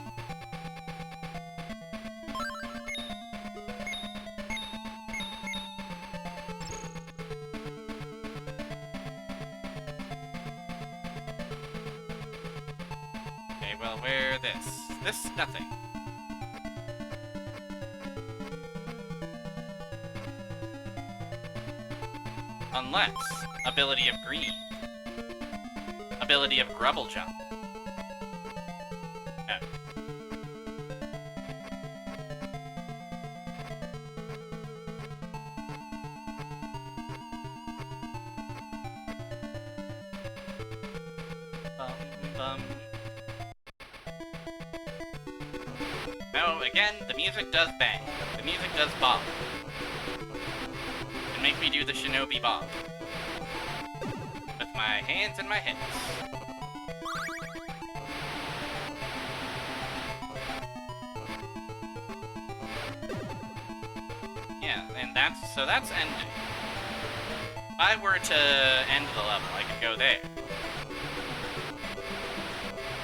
Okay, well, where this? This, nothing. Unless, ability of green. Ability of grubble jump. Oh. Bum. No, again, the music does bang. The music does bop. And make me do the shinobi bop. With my hands and my hips. Yeah, and that's ending. If I were to end the level, I could go there.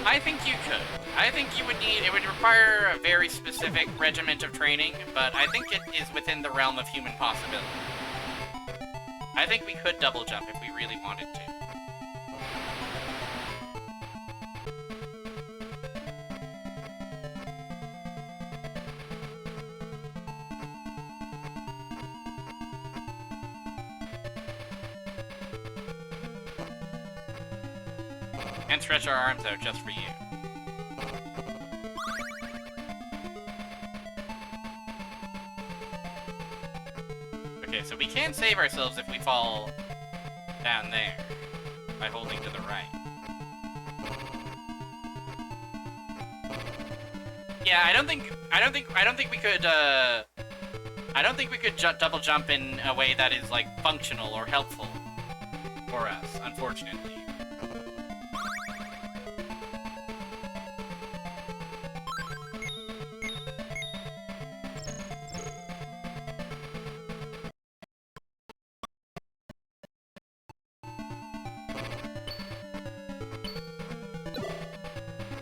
I think you could. I think it would require a very specific regiment of training, but I think it is within the realm of human possibility. I think we could double jump if we really wanted to. And stretch our arms out just for you. Okay, so we can save ourselves if we fall down there by holding to the right. Yeah, I don't think we could double jump in a way that is like functional or helpful for us, unfortunately.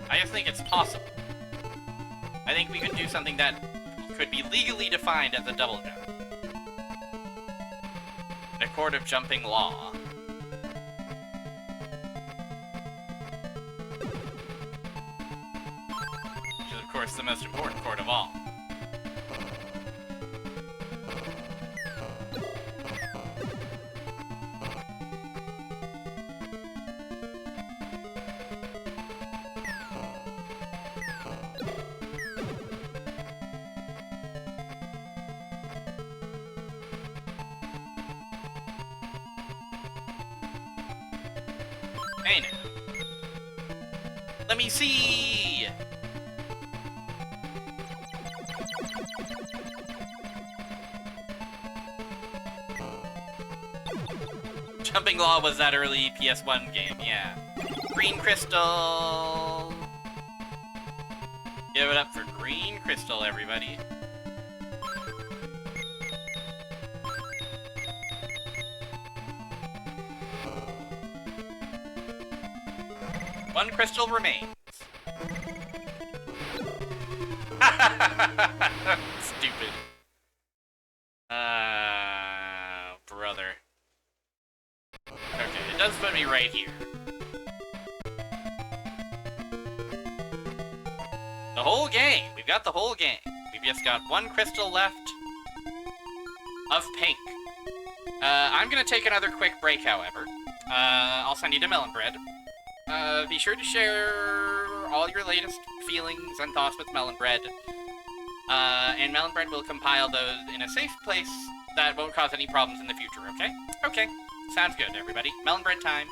I just think it's possible. I think we could do something that could be legally defined as a double jump. In a court of jumping law. Which is, of course, the most important court of all. Hey now. Let me see! Jumping Law was that early PS1 game, yeah. Green Crystal! Give it up for Green Crystal, everybody. One crystal remains. Stupid. Brother. The whole game. We've got the whole game. We've just got one crystal left of pink. I'm gonna take another quick break, however. I'll send you to Melon Bread. Be sure to share all your latest feelings and thoughts with Melon Bread. And Melon Bread will compile those in a safe place that won't cause any problems in the future, okay? Okay. Sounds good, everybody. Melon Bread time.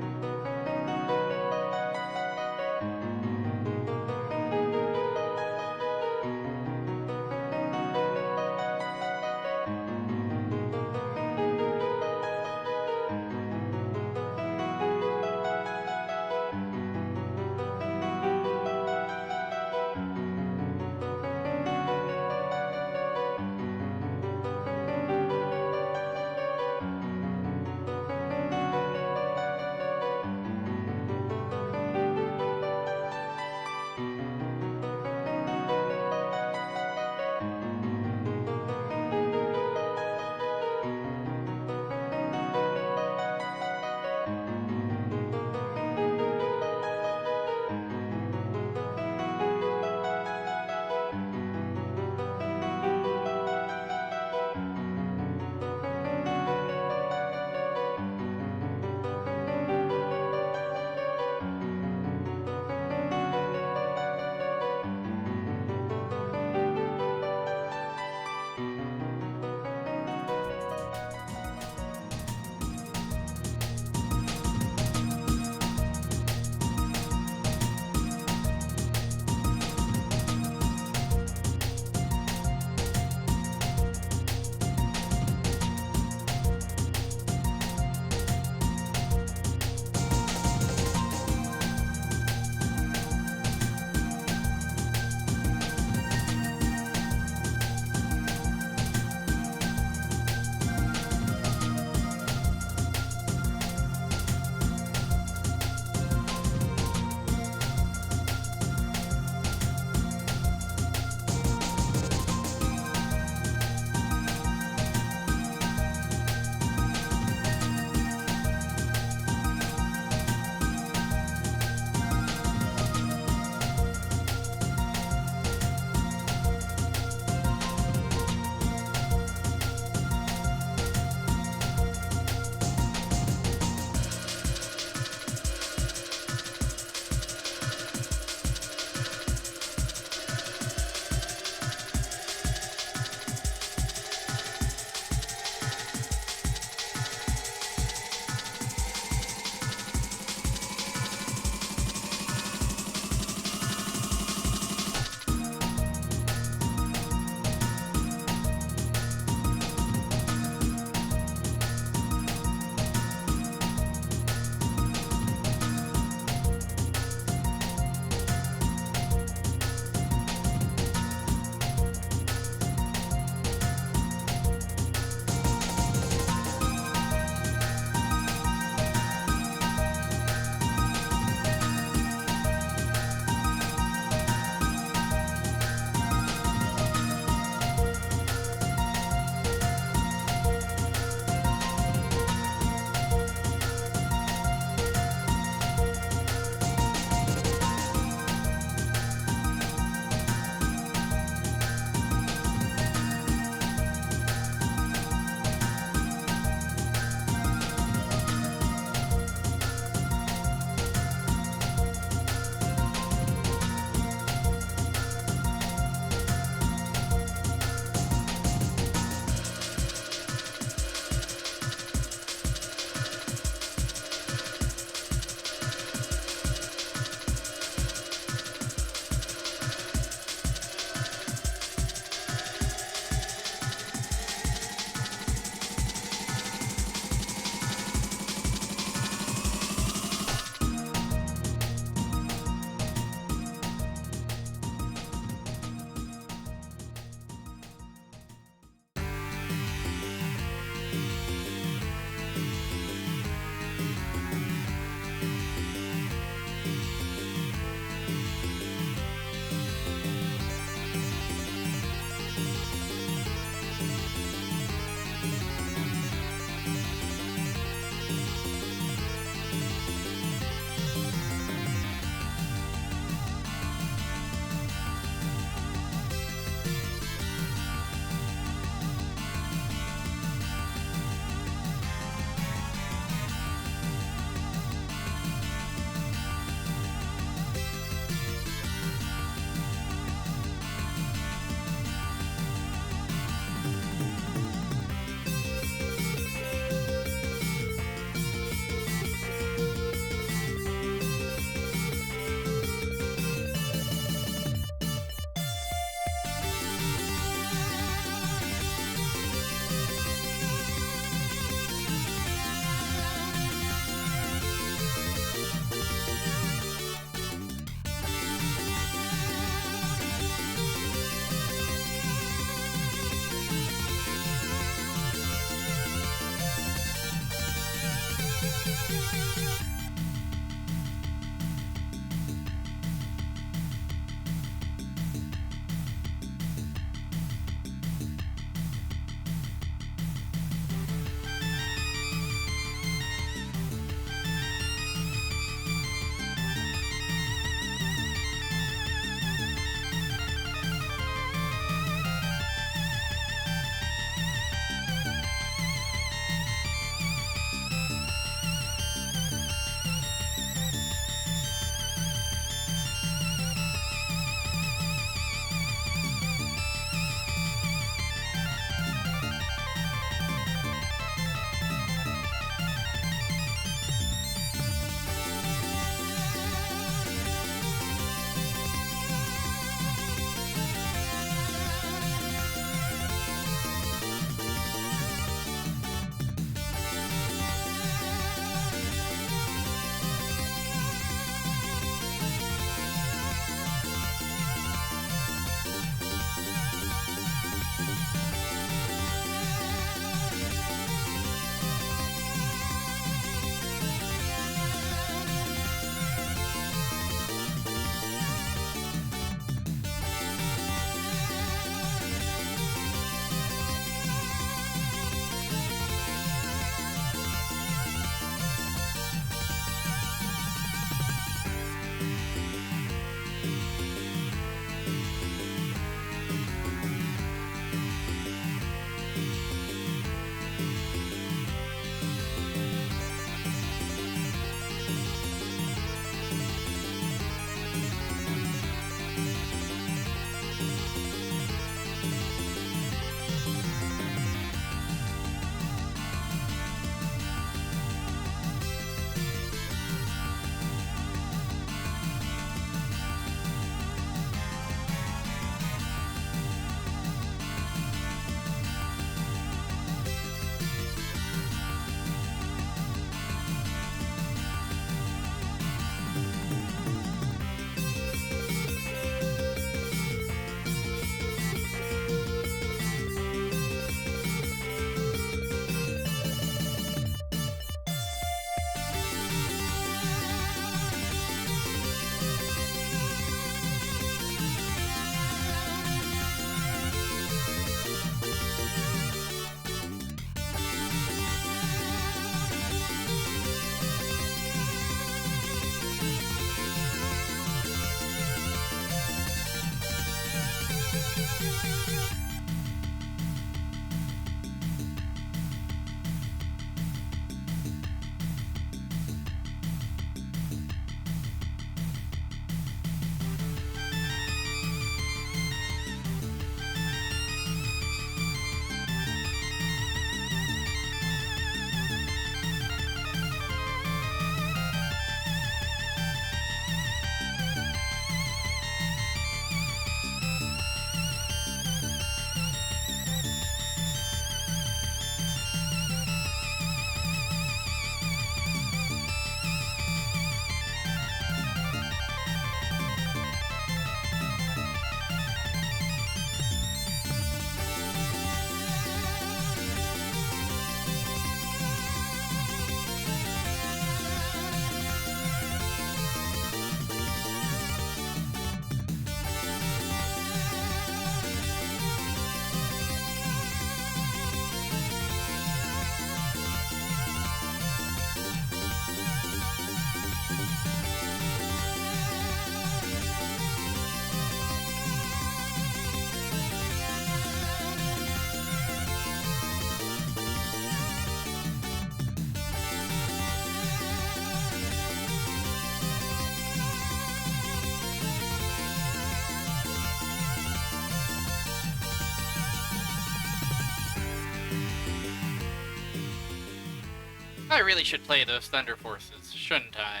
I really should play those Thunder Forces, shouldn't I?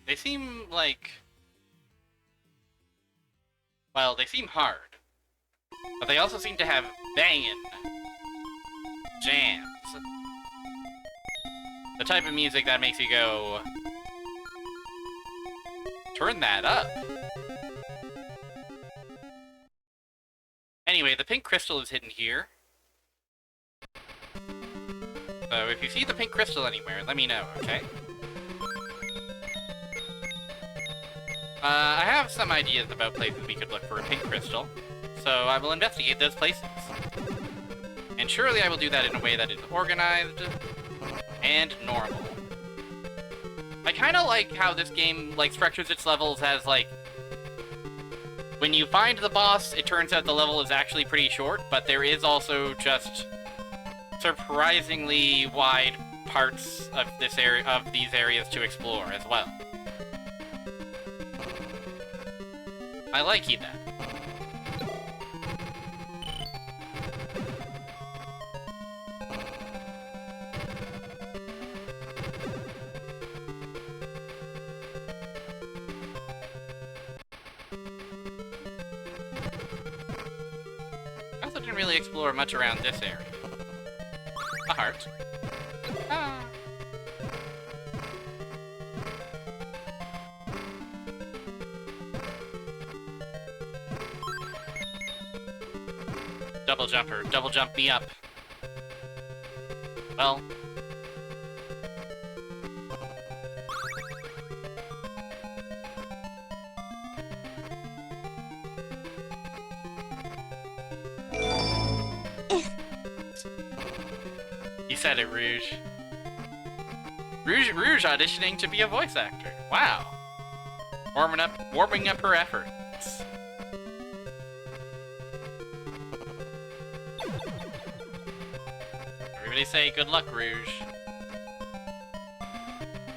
They seem like... Well, they seem hard. But they also seem to have bangin' jams. The type of music that makes you go... Turn that up. Anyway, the pink crystal is hidden here. So if you see the pink crystal anywhere, let me know, okay? I have some ideas about places we could look for a pink crystal, so I will investigate those places. And surely I will do that in a way that is organized and normal. I kind of like how this game, like, structures its levels as, like, when you find the boss, it turns out the level is actually pretty short, but there is also just surprisingly wide parts of this area, of these areas to explore as well. I like that. I also didn't really explore much around this area. A heart. Ah. Double jumper, double jump me up. Well. You said it, Rouge. Rouge auditioning to be a voice actor. Wow. Warming up her efforts. Everybody say good luck, Rouge.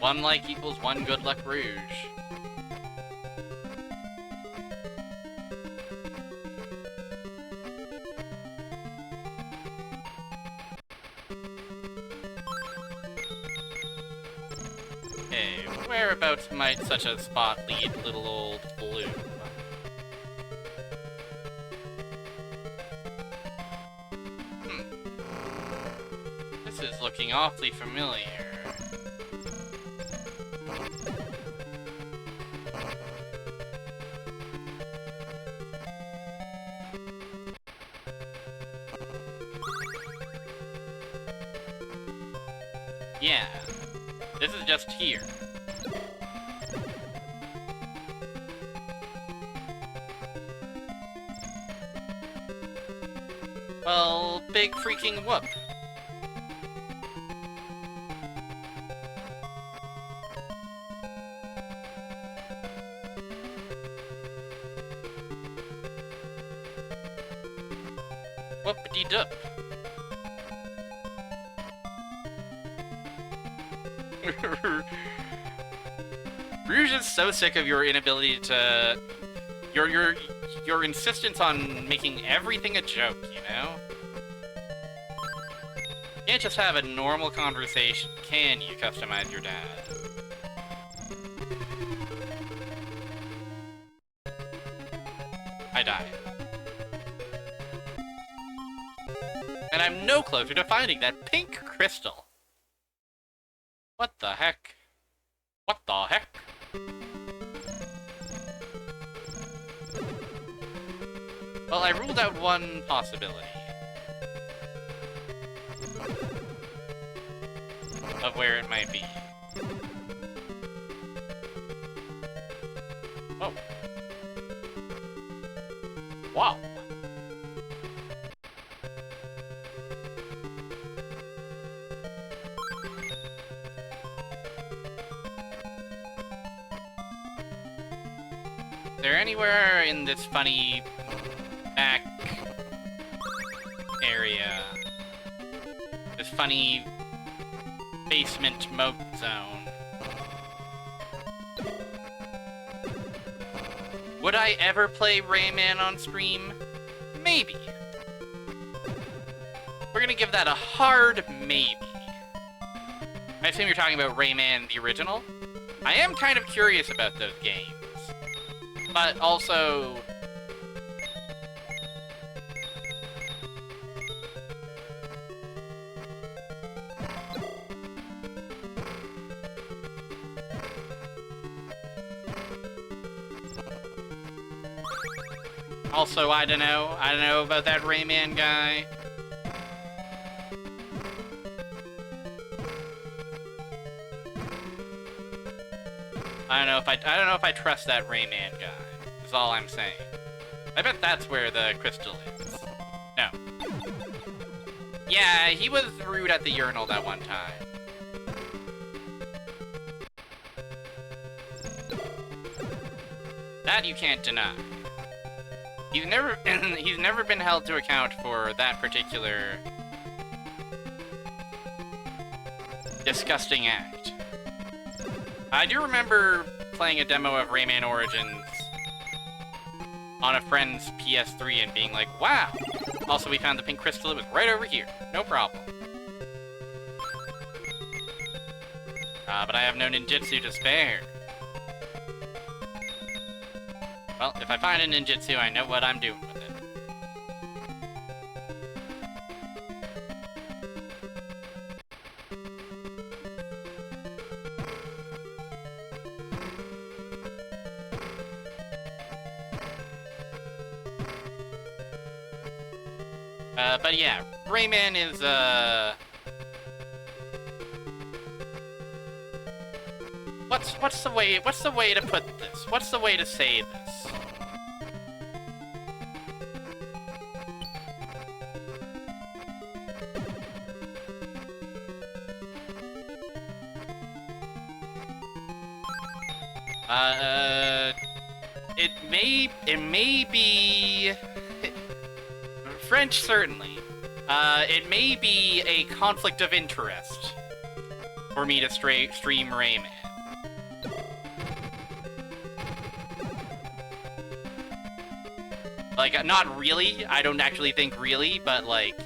One like equals one good luck, Rouge. Okay, whereabouts might such a spot lead little old Blue? This is looking awfully familiar. Yeah, this is just here. Well, big freaking whoop. Whoop-de-doop. Rouge is so sick of your inability to... Your insistence on making everything a joke, you know? You can't just have a normal conversation, can you, Customize Your Dad? I died. And I'm no closer to finding that pink crystal. What the heck? What the heck? Well, I ruled out one possibility of where it might be. Oh. Wow. Is there anywhere in this funny back area, this funny basement moat zone? Would I ever play Rayman on stream? Maybe. We're gonna give that a hard maybe. I assume you're talking about Rayman, the original? I am kind of curious about those games. But also... Also, I don't know. I don't know about that Rayman guy. I don't know if I trust that Rayman guy. Is all I'm saying. I bet that's where the crystal is. No. Yeah, he was rude at the urinal that one time. That you can't deny. He's never been held to account for that particular disgusting act. I do remember playing a demo of Rayman Origins on a friend's PS3 and being like, wow! Also, we found the pink crystal, it was right over here. No problem. But I have no ninjutsu to spare. Well, if I find a ninjutsu, I know what I'm doing with it. But yeah, Rayman is, What's the way to put this? What's the way to say this? It may be French, certainly. It may be a conflict of interest for me to stream Rayman. Like, not really. I don't actually think really, but, like,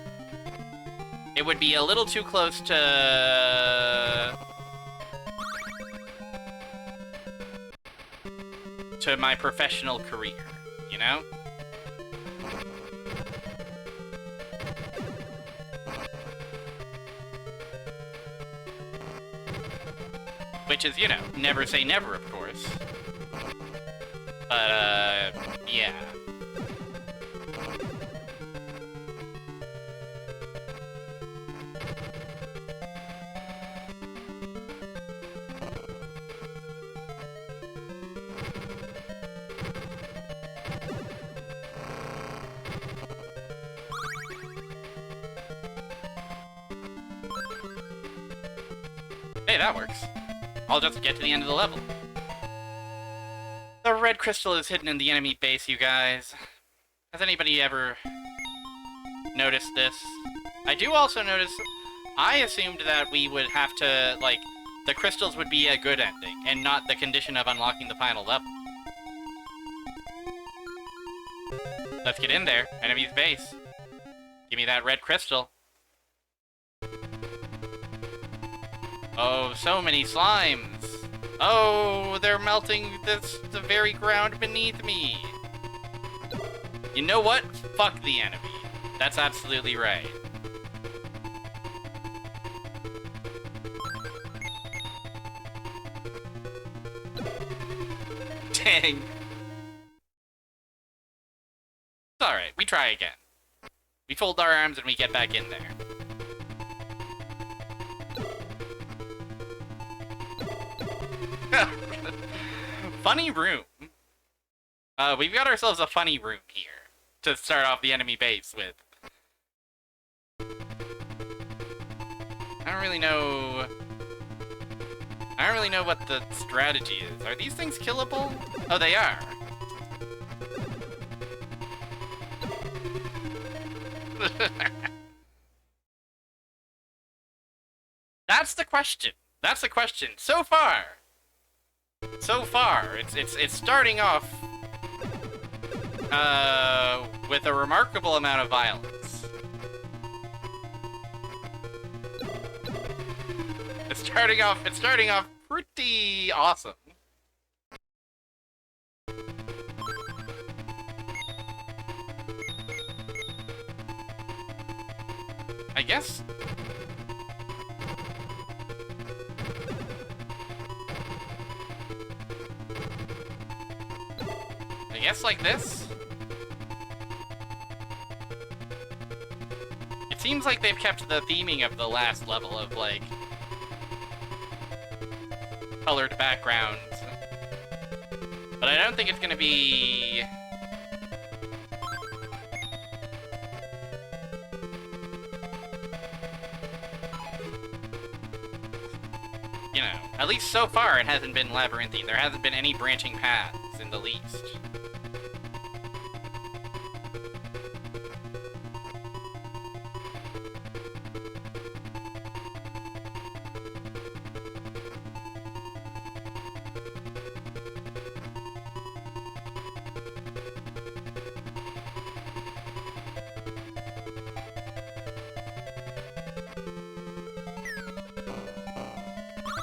it would be a little too close to my professional career, you know? Which is, you know, never say never, of course. But, yeah. Hey, that works. I'll just get to the end of the level. The red crystal is hidden in the enemy base, you guys. Has anybody ever noticed this? I do also notice... I assumed that we would have to, like, the crystals would be a good ending, and not the condition of unlocking the final level. Let's get in there. Enemy's base. Give me that red crystal. Oh, so many slimes. Oh, they're melting the very ground beneath me. You know what? Fuck the enemy. That's absolutely right. Dang. It's alright, we try again. We fold our arms and we get back in there. Funny room. We've got ourselves a funny room here to start off the enemy base with. I don't really know what the strategy is. Are these things killable? Oh, they are. That's the question. That's the question. So far, it's starting off with a remarkable amount of violence. starting off pretty awesome. I guess. I guess like this. It seems like they've kept the theming of the last level of, like, colored backgrounds. But I don't think it's gonna be... You know, at least so far it hasn't been labyrinthine. There hasn't been any branching paths in the least.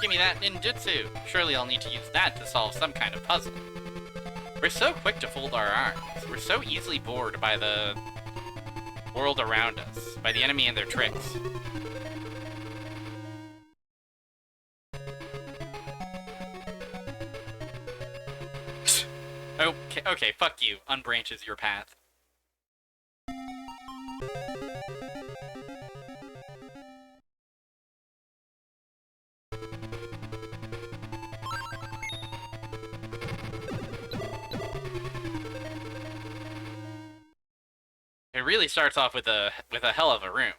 Give me that ninjutsu! Surely I'll need to use that to solve some kind of puzzle. We're so quick to fold our arms. We're so easily bored by the world around us, by the enemy and their tricks. Okay, fuck you. Unbranches your path. It really starts off with a hell of a room.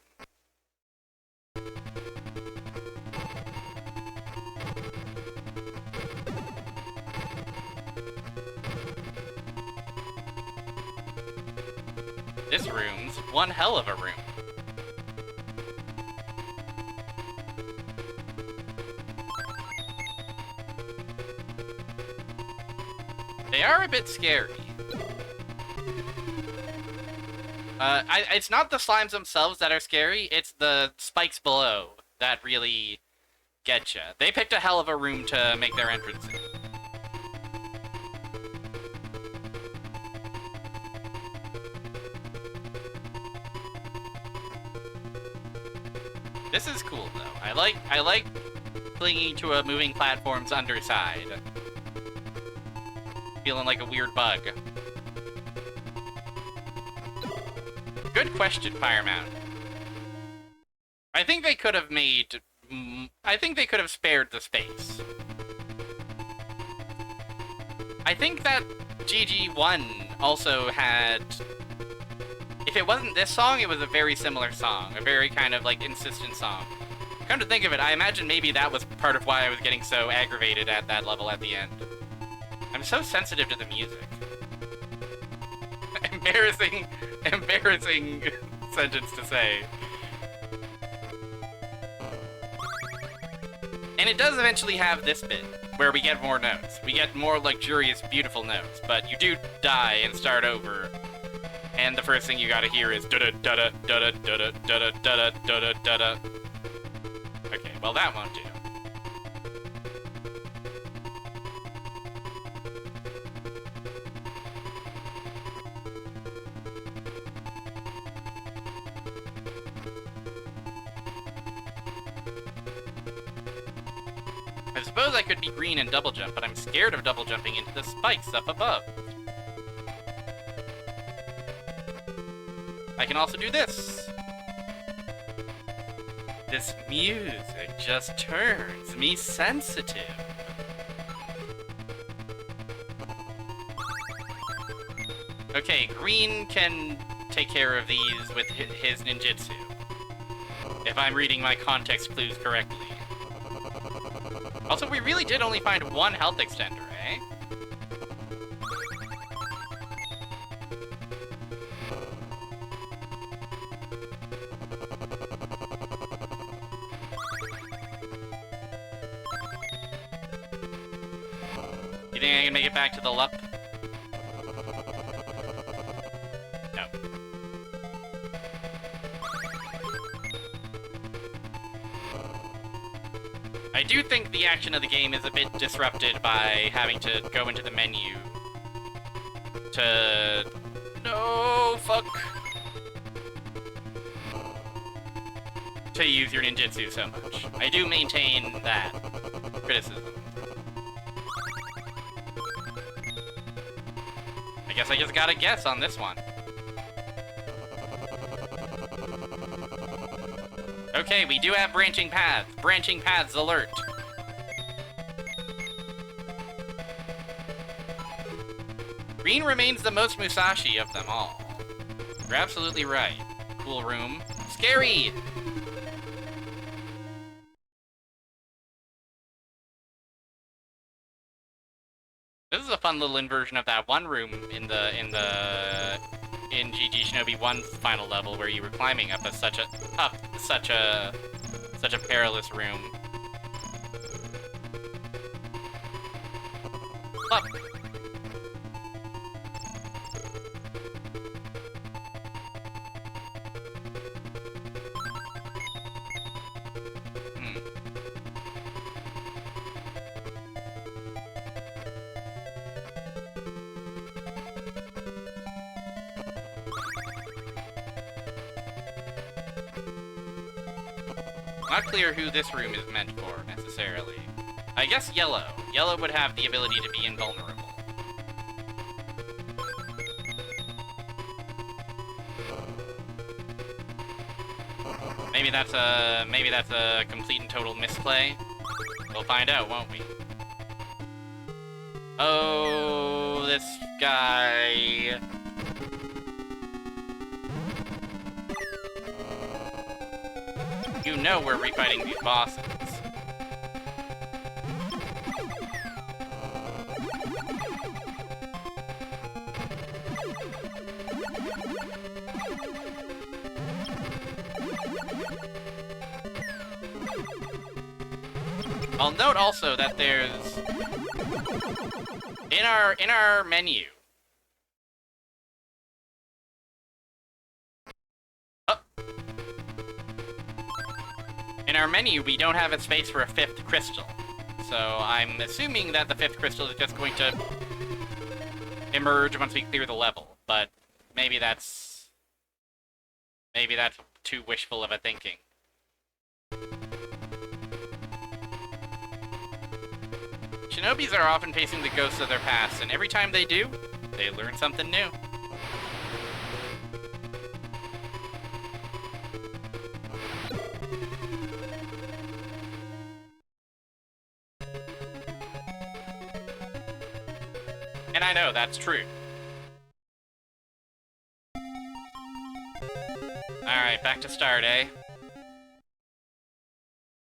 This room's one hell of a room. They are a bit scary. It's not the slimes themselves that are scary, it's the spikes below that really get you. They picked a hell of a room to make their entrance in. This is cool, though. I like clinging to a moving platform's underside. Feeling like a weird bug. Good question, Fire Mountain. I think they could have made... I think they could have spared the space. I think that GG1 also had... If it wasn't this song, it was a very similar song. A very kind of, like, insistent song. Come to think of it, I imagine maybe that was part of why I was getting so aggravated at that level at the end. I'm so sensitive to the music. Embarrassing sentence to say. And it does eventually have this bit, where we get more notes. We get more luxurious, beautiful notes, but you do die and start over. And the first thing you gotta hear is da-da-da-da, da-da-da-da, da-da-da-da, da-da-da-da. Okay, well that won't do. I suppose I could be green and double jump, but I'm scared of double jumping into the spikes up above. I can also do this. This music just turns me sensitive. Okay, green can take care of these with his ninjutsu. If I'm reading my context clues correctly. Also, we really did only find one health extender, eh? You think I can make it back to the LUP? No. I do think the action of the game is a bit disrupted by having to go into the menu to... No, fuck. To use your ninjutsu so much. I do maintain that criticism. I guess I just gotta guess on this one. Okay, we do have branching paths. Branching paths alert. Green remains the most Musashi of them all. You're absolutely right. Cool room. Scary! This is a fun little inversion of that one room in GG Shinobi 1 final level where you were climbing up such a perilous room. Up. Not clear who this room is meant for, necessarily. I guess yellow. Yellow would have the ability to be invulnerable. Maybe that's a complete and total misplay. We'll find out, won't we? Oh, this guy. You know we're refighting these bosses. I'll note also that there's in our menu. In our menu, we don't have a space for a 5th crystal. So I'm assuming that the 5th crystal is just going to emerge once we clear the level. But maybe that's too wishful of a thinking. Shinobis are often facing the ghosts of their past, and every time they do, they learn something new. And I know that's true. Alright, back to start, eh?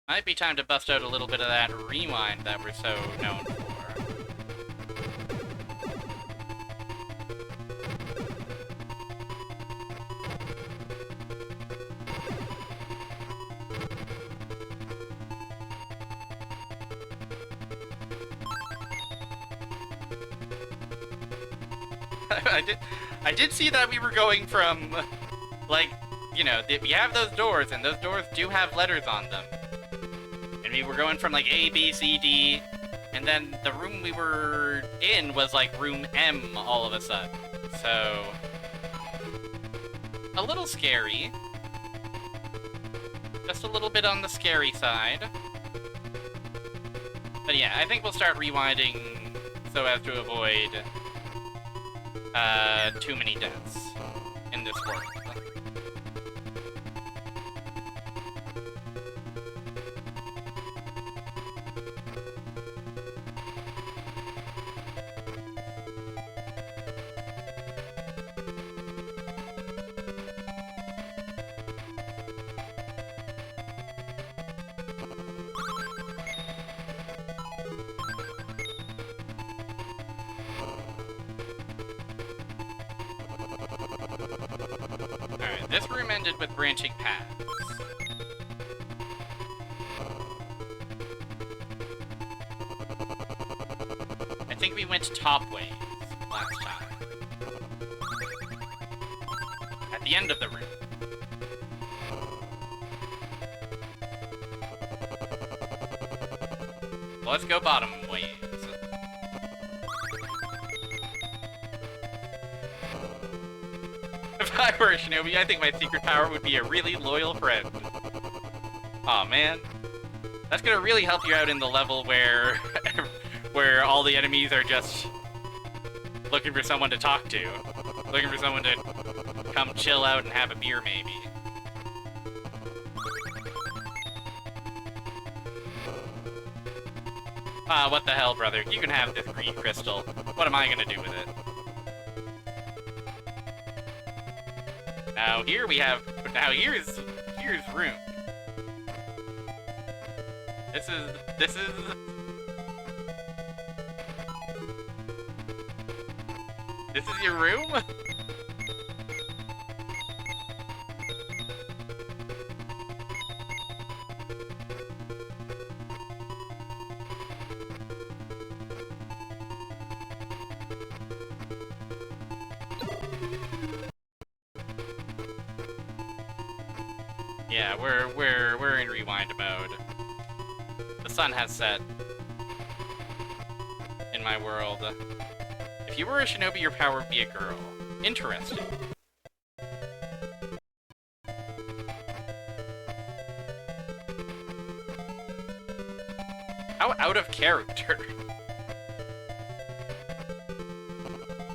Might be time to bust out a little bit of that rewind that we're so known for. I did see that we were going from, like, you know, we have those doors, and those doors do have letters on them. And we were going from, like, A, B, C, D, and then the room we were in was, like, room M all of a sudden. So, a little scary. Just a little bit on the scary side. But yeah, I think we'll start rewinding so as to avoid too many deaths in this world. This room ended with branching paths. I think we went top ways last time. At the end of the room. Let's go bottom ways. If I were a shinobi, I think my secret power would be a really loyal friend. Aw, man. That's gonna really help you out in the level where where all the enemies are just looking for someone to talk to. Looking for someone to come chill out and have a beer, maybe. Ah, what the hell, brother. You can have this green crystal. What am I gonna do with it? Now here we have... Now here's room. This is... This is your room? Yeah, we're in rewind mode. The sun has set in my world. If you were a shinobi, your power would be a girl. Interesting. How out of character.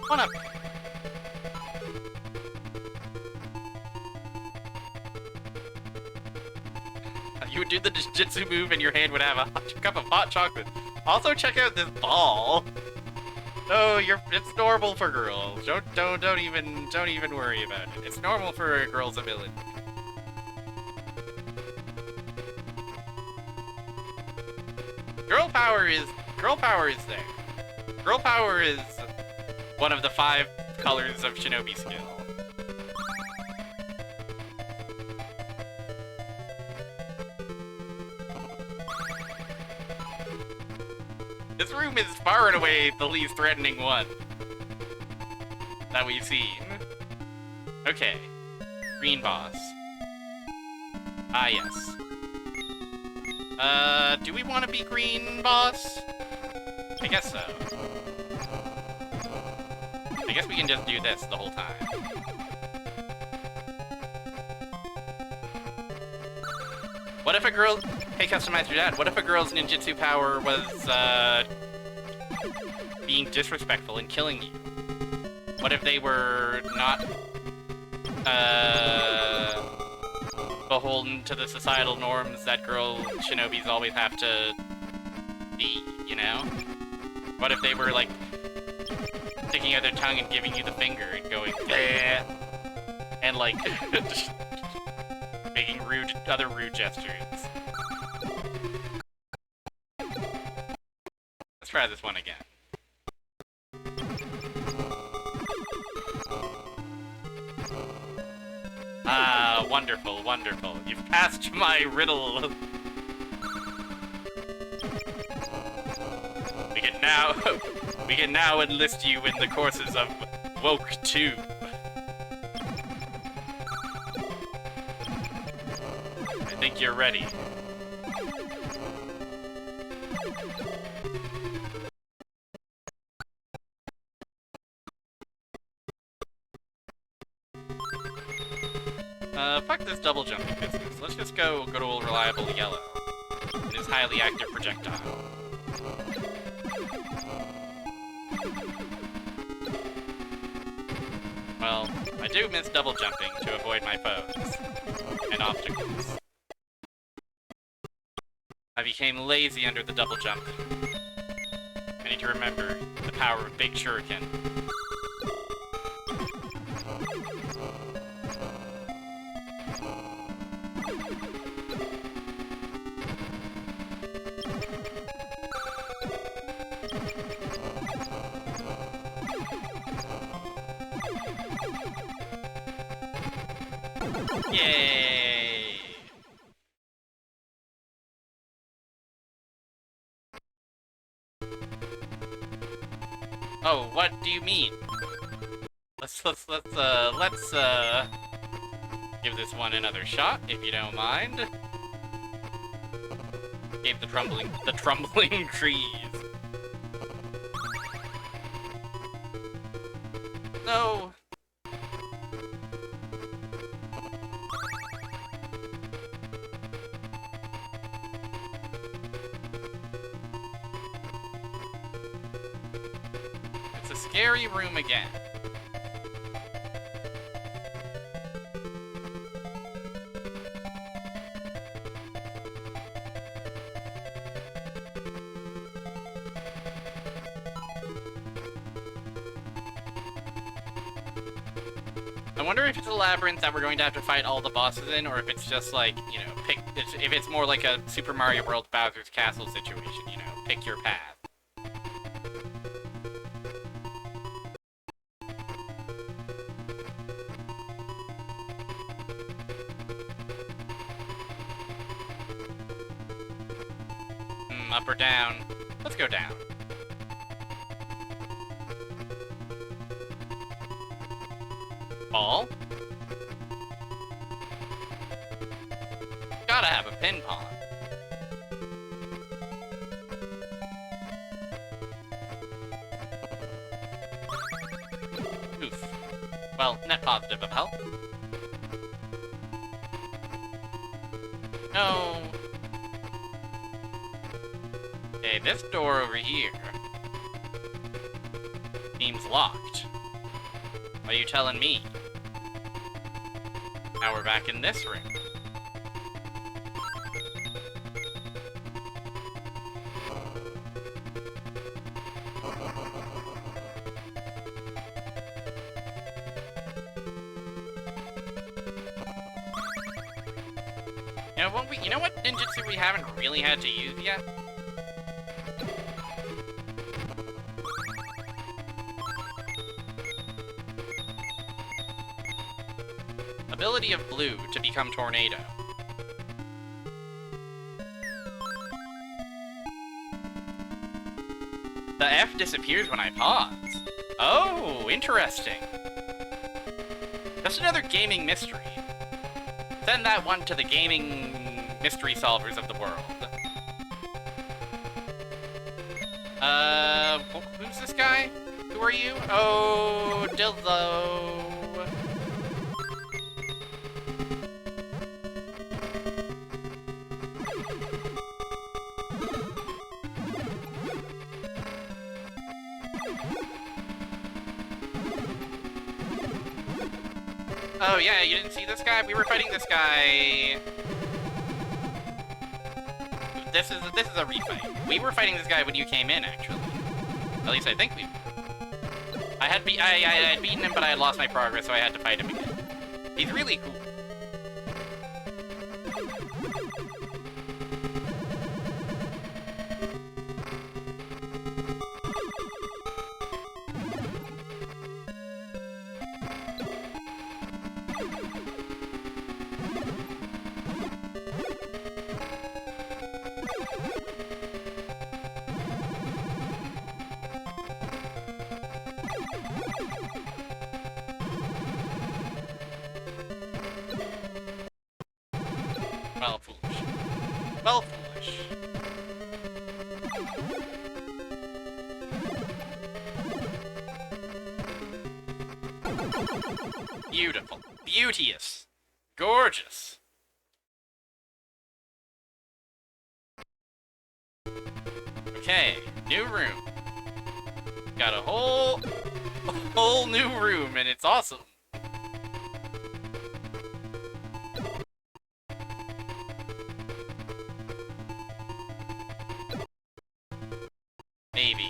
Come on up. You would do the jitsu move and your hand would have a cup of hot chocolate. Also, check out this ball. Oh, it's normal for girls. Don't even worry about it. It's normal for a girl's ability. Girl power is there. Girl power is one of the 5 colors of shinobi skill. This room is far and away the least threatening one that we've seen. Okay. Green boss. Ah, yes. Do we want to be green boss? I guess so. I guess we can just do this the whole time. What if a girl... Hey, Customize Your Dad, what if a girl's ninjutsu power was, being disrespectful and killing you? What if they were not, beholden to the societal norms that girl shinobis always have to be, you know? What if they were, like, sticking out their tongue and giving you the finger and going, eh, and, like, just making other rude gestures? Let's try this one again. Ah, wonderful, wonderful. You've passed my riddle. We can now enlist you in the courses of Woke 2. I think you're ready. Fuck this double jumping business. Let's just go good old reliable yellow. And his highly active projectile. Well, I do miss double jumping to avoid my foes and obstacles. I became lazy under the double jump. I need to remember the power of Big Shuriken. Yay! Oh, what do you mean? Let's give this one another shot, if you don't mind. escape the trumbling trees. No. It's a scary room again. I wonder if it's a labyrinth that we're going to have to fight all the bosses in, or if it's just like, you know, if it's more like a Super Mario World Bowser's Castle situation, you know, pick your path. Up or down? Let's go down. Ball? Gotta have a pin pong. Oof. Well, net positive of health. No. Okay, this door over here seems locked. What are you telling me? Now we're back in this room. You know what ninjutsu we haven't really had to use yet? Ability of blue to become tornado. The F disappears when I pause. Oh, interesting. Just another gaming mystery. Send that one to the gaming mystery solvers of the world. Who's this guy? Who are you? Oh, Dildo. Oh yeah, you didn't see this guy? We were fighting this guy. This is a refight. We were fighting this guy when you came in, actually. At least I think we. I had beaten him, but I had lost my progress, so I had to fight him again. He's really cool. Well, foolish. Well, foolish. Beautiful. Beauteous. Gorgeous. Okay, new room. Got a whole new room, and it's awesome. Maybe.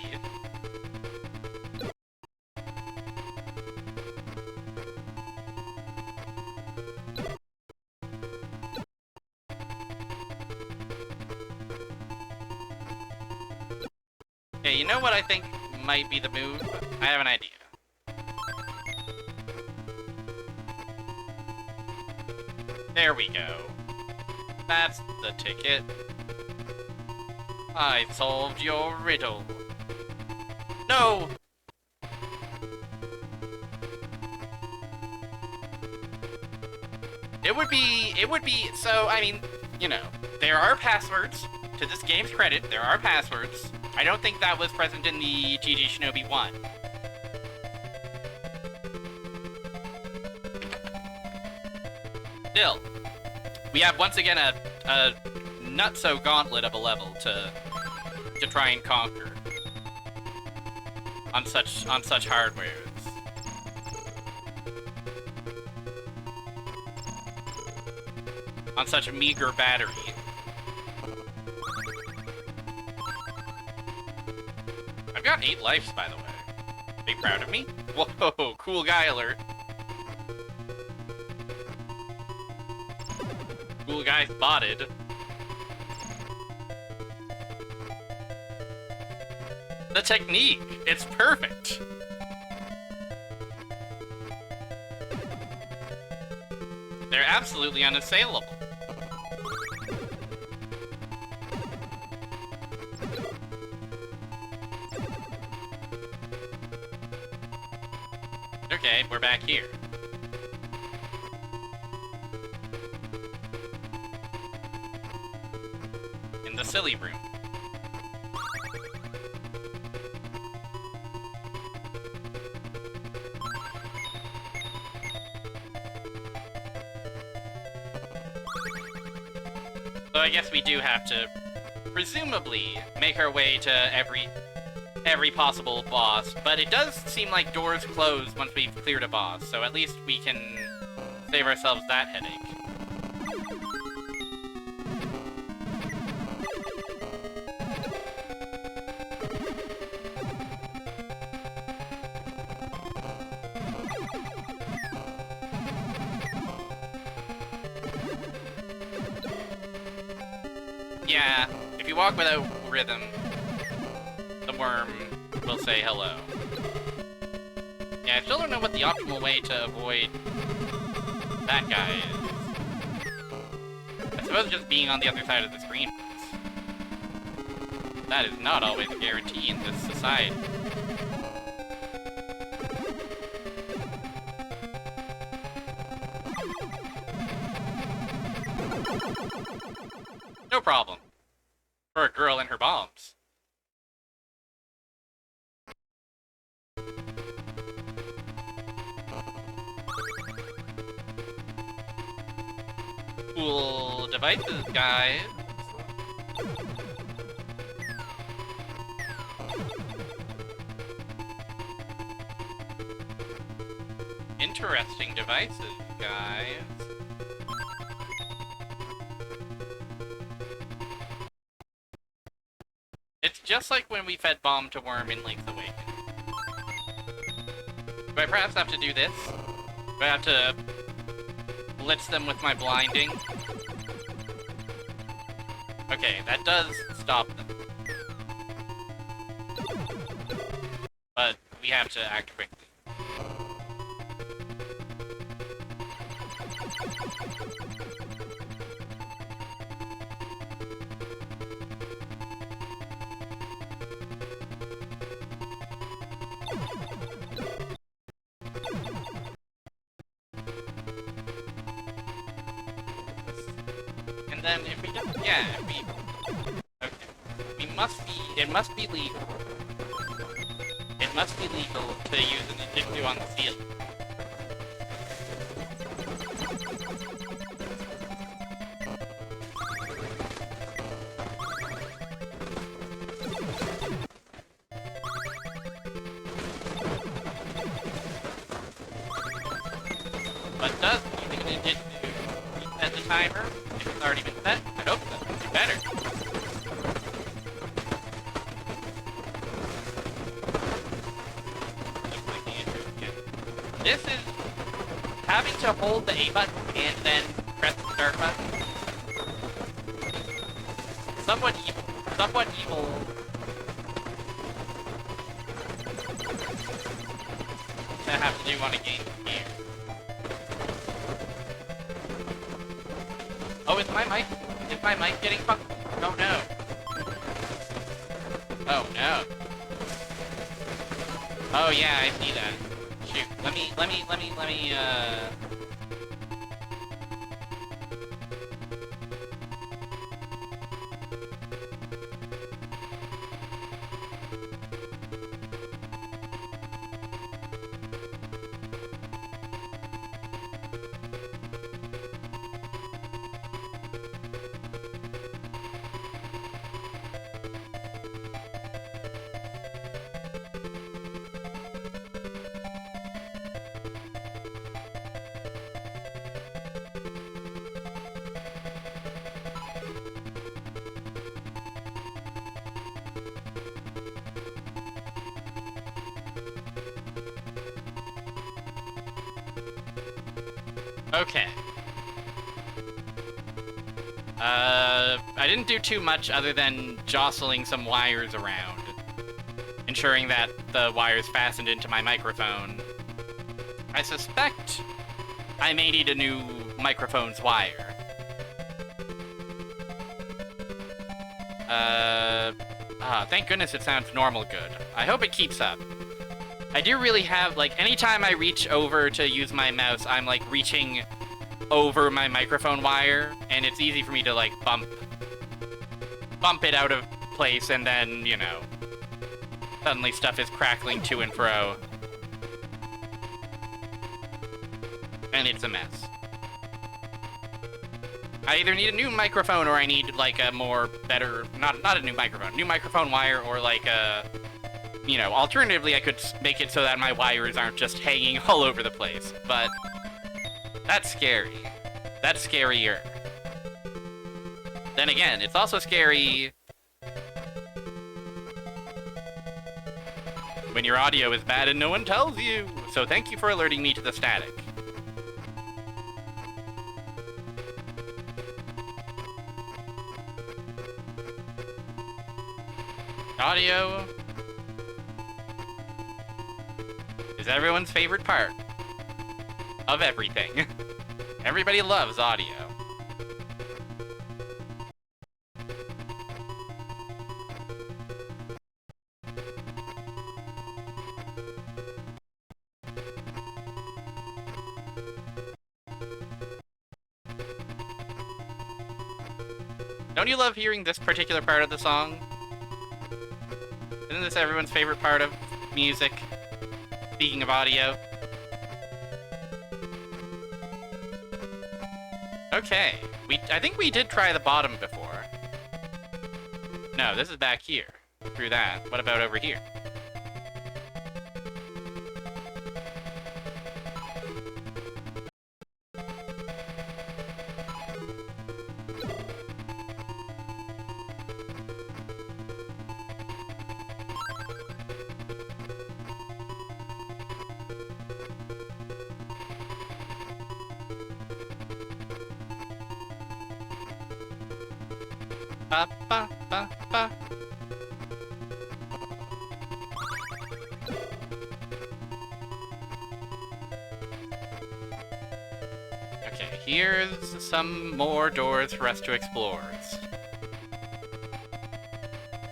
Okay, you know what I think might be the move? I have an idea. There we go. That's the ticket. I solved your riddle. No! It would be, so, I mean, you know, there are passwords to this game's credit, there are passwords. I don't think that was present in the GG Shinobi 1. Still, we have once again a nutso gauntlet of a level to try and conquer on such hardwares. On such a meager battery. I've got 8 lives, by the way. Are you proud of me? Whoa, cool guy alert. Cool guy spotted. The technique, it's perfect. They're absolutely unassailable. Okay, we're back here. In the silly room. So I guess we do have to, presumably, make our way to every possible boss, but it does seem like doors close once we've cleared a boss, so at least we can save ourselves that headache. Yeah, if you walk without rhythm, the worm will say hello. Yeah, I still don't know what the optimal way to avoid that guy is. I suppose just being on the other side of the screen works. That is not always a guarantee in this society. No problem. For a girl and her bombs. Cool devices, guys. Interesting devices, guys. It's just like when we fed Bomb to Worm in Link's Awakening. Do I perhaps have to do this? Do I have to blitz them with my blinding? Okay, that does stop them. But we have to act quickly. And then if we just, yeah, if we, okay, it must be legal. It must be legal to use an Injectu on the ceiling. But does using an Injectu reset the timer? If it's already been set? I hope so. It'd be better. This is having to hold the A button and then press the start button. Somewhat evil. Somewhat evil. To have to do on a game here. Oh, is my mic getting fucked? Oh no. Oh no. Oh yeah, I see that. Shoot, let me, Okay. I didn't do too much other than jostling some wires around, ensuring that the wires fastened into my microphone. I suspect I may need a new microphone's wire. Thank goodness it sounds normal good. I hope it keeps up. I do really have, like, anytime I reach over to use my mouse, I'm, like, reaching over my microphone wire, and it's easy for me to, like, bump it out of place, and then, you know, suddenly stuff is crackling to and fro. And it's a mess. I either need a new microphone or I need, like, a more better... Not a new microphone. New microphone wire or, like, a... You know, alternatively, I could make it so that my wires aren't just hanging all over the place. But that's scary. That's scarier. Then again, it's also scary when your audio is bad and no one tells you. So thank you for alerting me to the static. Audio is everyone's favorite part of everything. Everybody loves audio. Don't you love hearing this particular part of the song? Isn't this everyone's favorite part of music? Speaking of audio. Okay. I think we did try the bottom before. No, this is back here. Through that. What about over here? Ba, ba, ba, ba. Okay, here's some more doors for us to explore.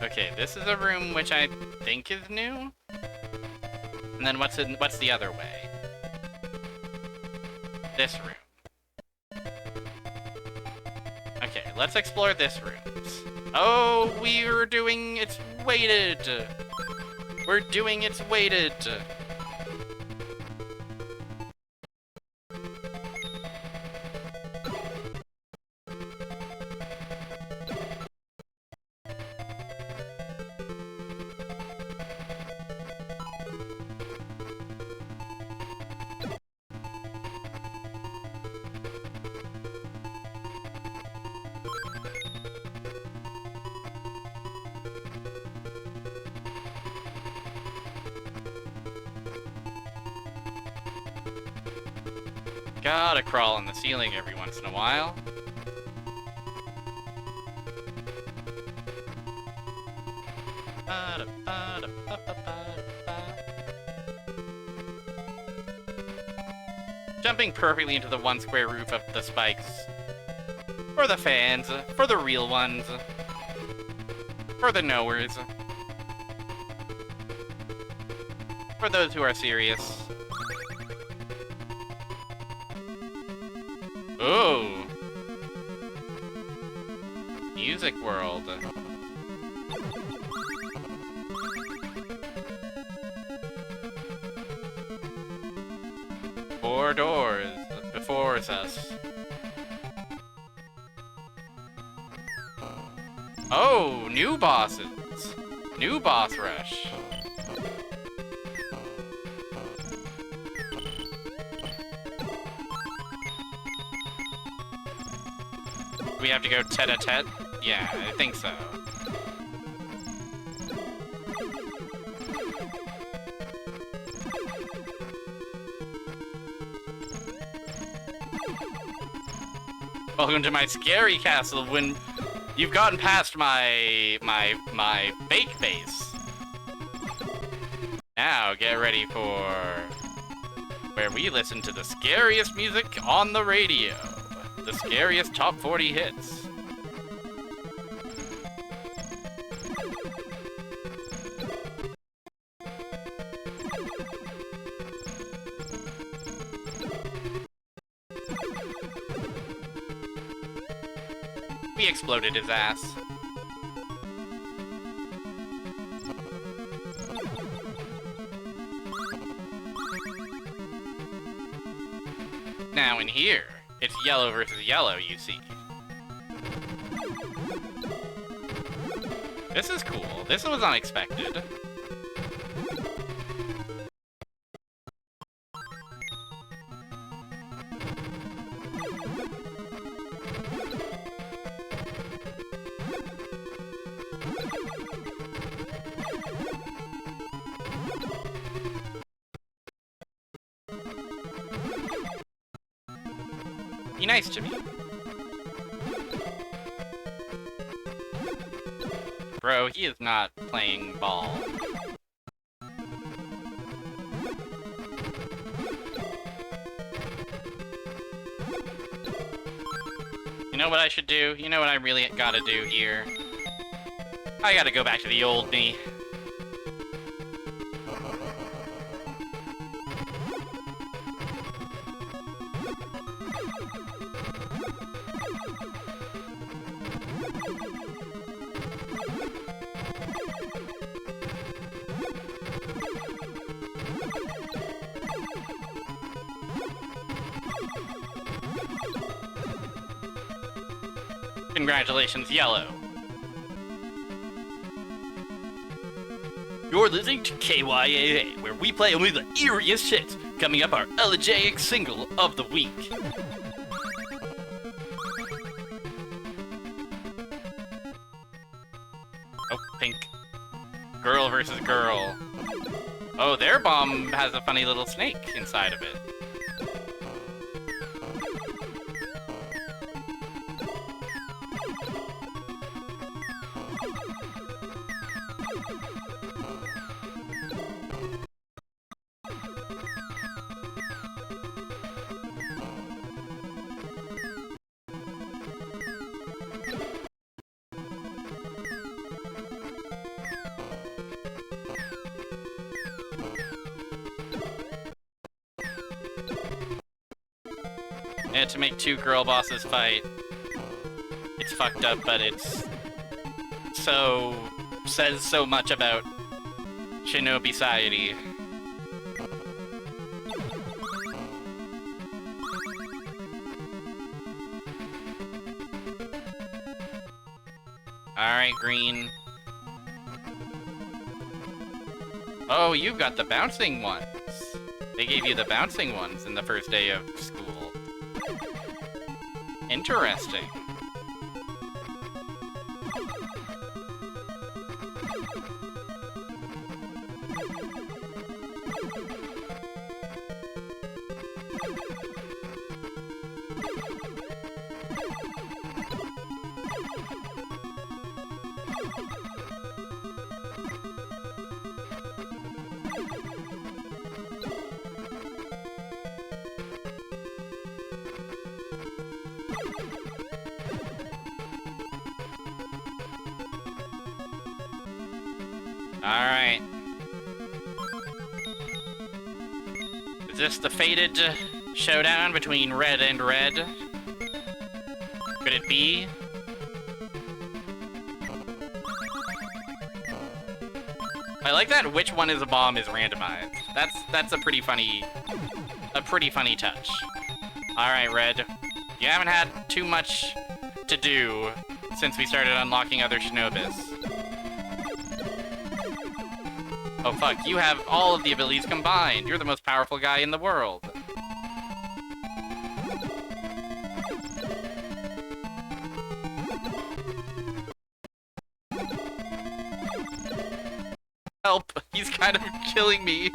Okay, this is a room which I think is new. And then what's the other way? This room. Okay, let's explore this room. Oh, we're doing it's weighted. We're doing it's weighted. Gotta crawl on the ceiling every once in a while. Jumping perfectly into the one square roof of the spikes. For the fans, for the real ones, for the knowers, for those who are serious. Ooh. Music world. 4 doors before us. Oh, new bosses. New boss rush. We have to go tete-a-tete? Yeah, I think so. Welcome to my scary castle when you've gotten past my fake base. Now get ready for where we listen to the scariest music on the radio. The scariest top 40 hits. We exploded his ass. Now in here, it's yellow versus yellow, you see. This is cool. This was unexpected. Be nice to me. Bro, he is not playing ball. You know what I should do? You know what I really gotta do here? I gotta go back to the old me. Congratulations, Yellow. You're listening to KYAA, where we play only the eeriest hits, coming up our elegiac single of the week. Oh, pink. Girl versus girl. Oh, their bomb has a funny little snake inside of it. And to make two girl bosses fight, it's fucked up, but it's says so much about shinobi society. Alright, green. Oh, you've got the bouncing ones. They gave you the bouncing ones in the first day of school. Interesting. Alright. Is this the fated showdown between red and red? Could it be? I like that which one is a bomb is randomized. That's a pretty funny touch. Alright, red. You haven't had too much to do since we started unlocking other shinobis. Oh fuck, you have all of the abilities combined. You're the most powerful guy in the world. Help, he's kind of killing me.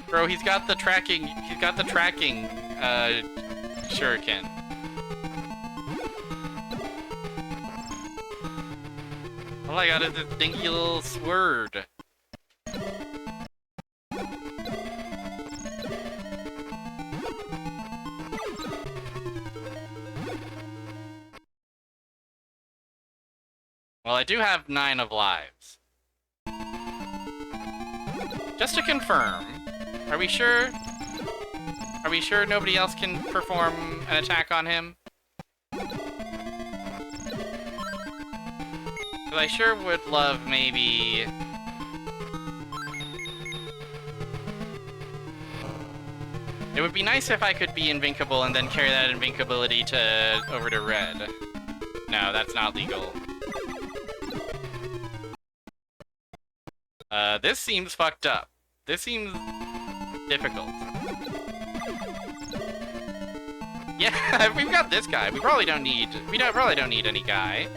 Bro, he's got the tracking shuriken. All I got is this dinky little sword. Well, I do have 9 of lives. Just to confirm, are we sure? Are we sure nobody else can perform an attack on him? Because I sure would love maybe... It would be nice if I could be invincible and then carry that invincibility over to red. No, that's not legal. This seems fucked up. This seems difficult. Yeah, we've got this guy. We probably don't need any guy.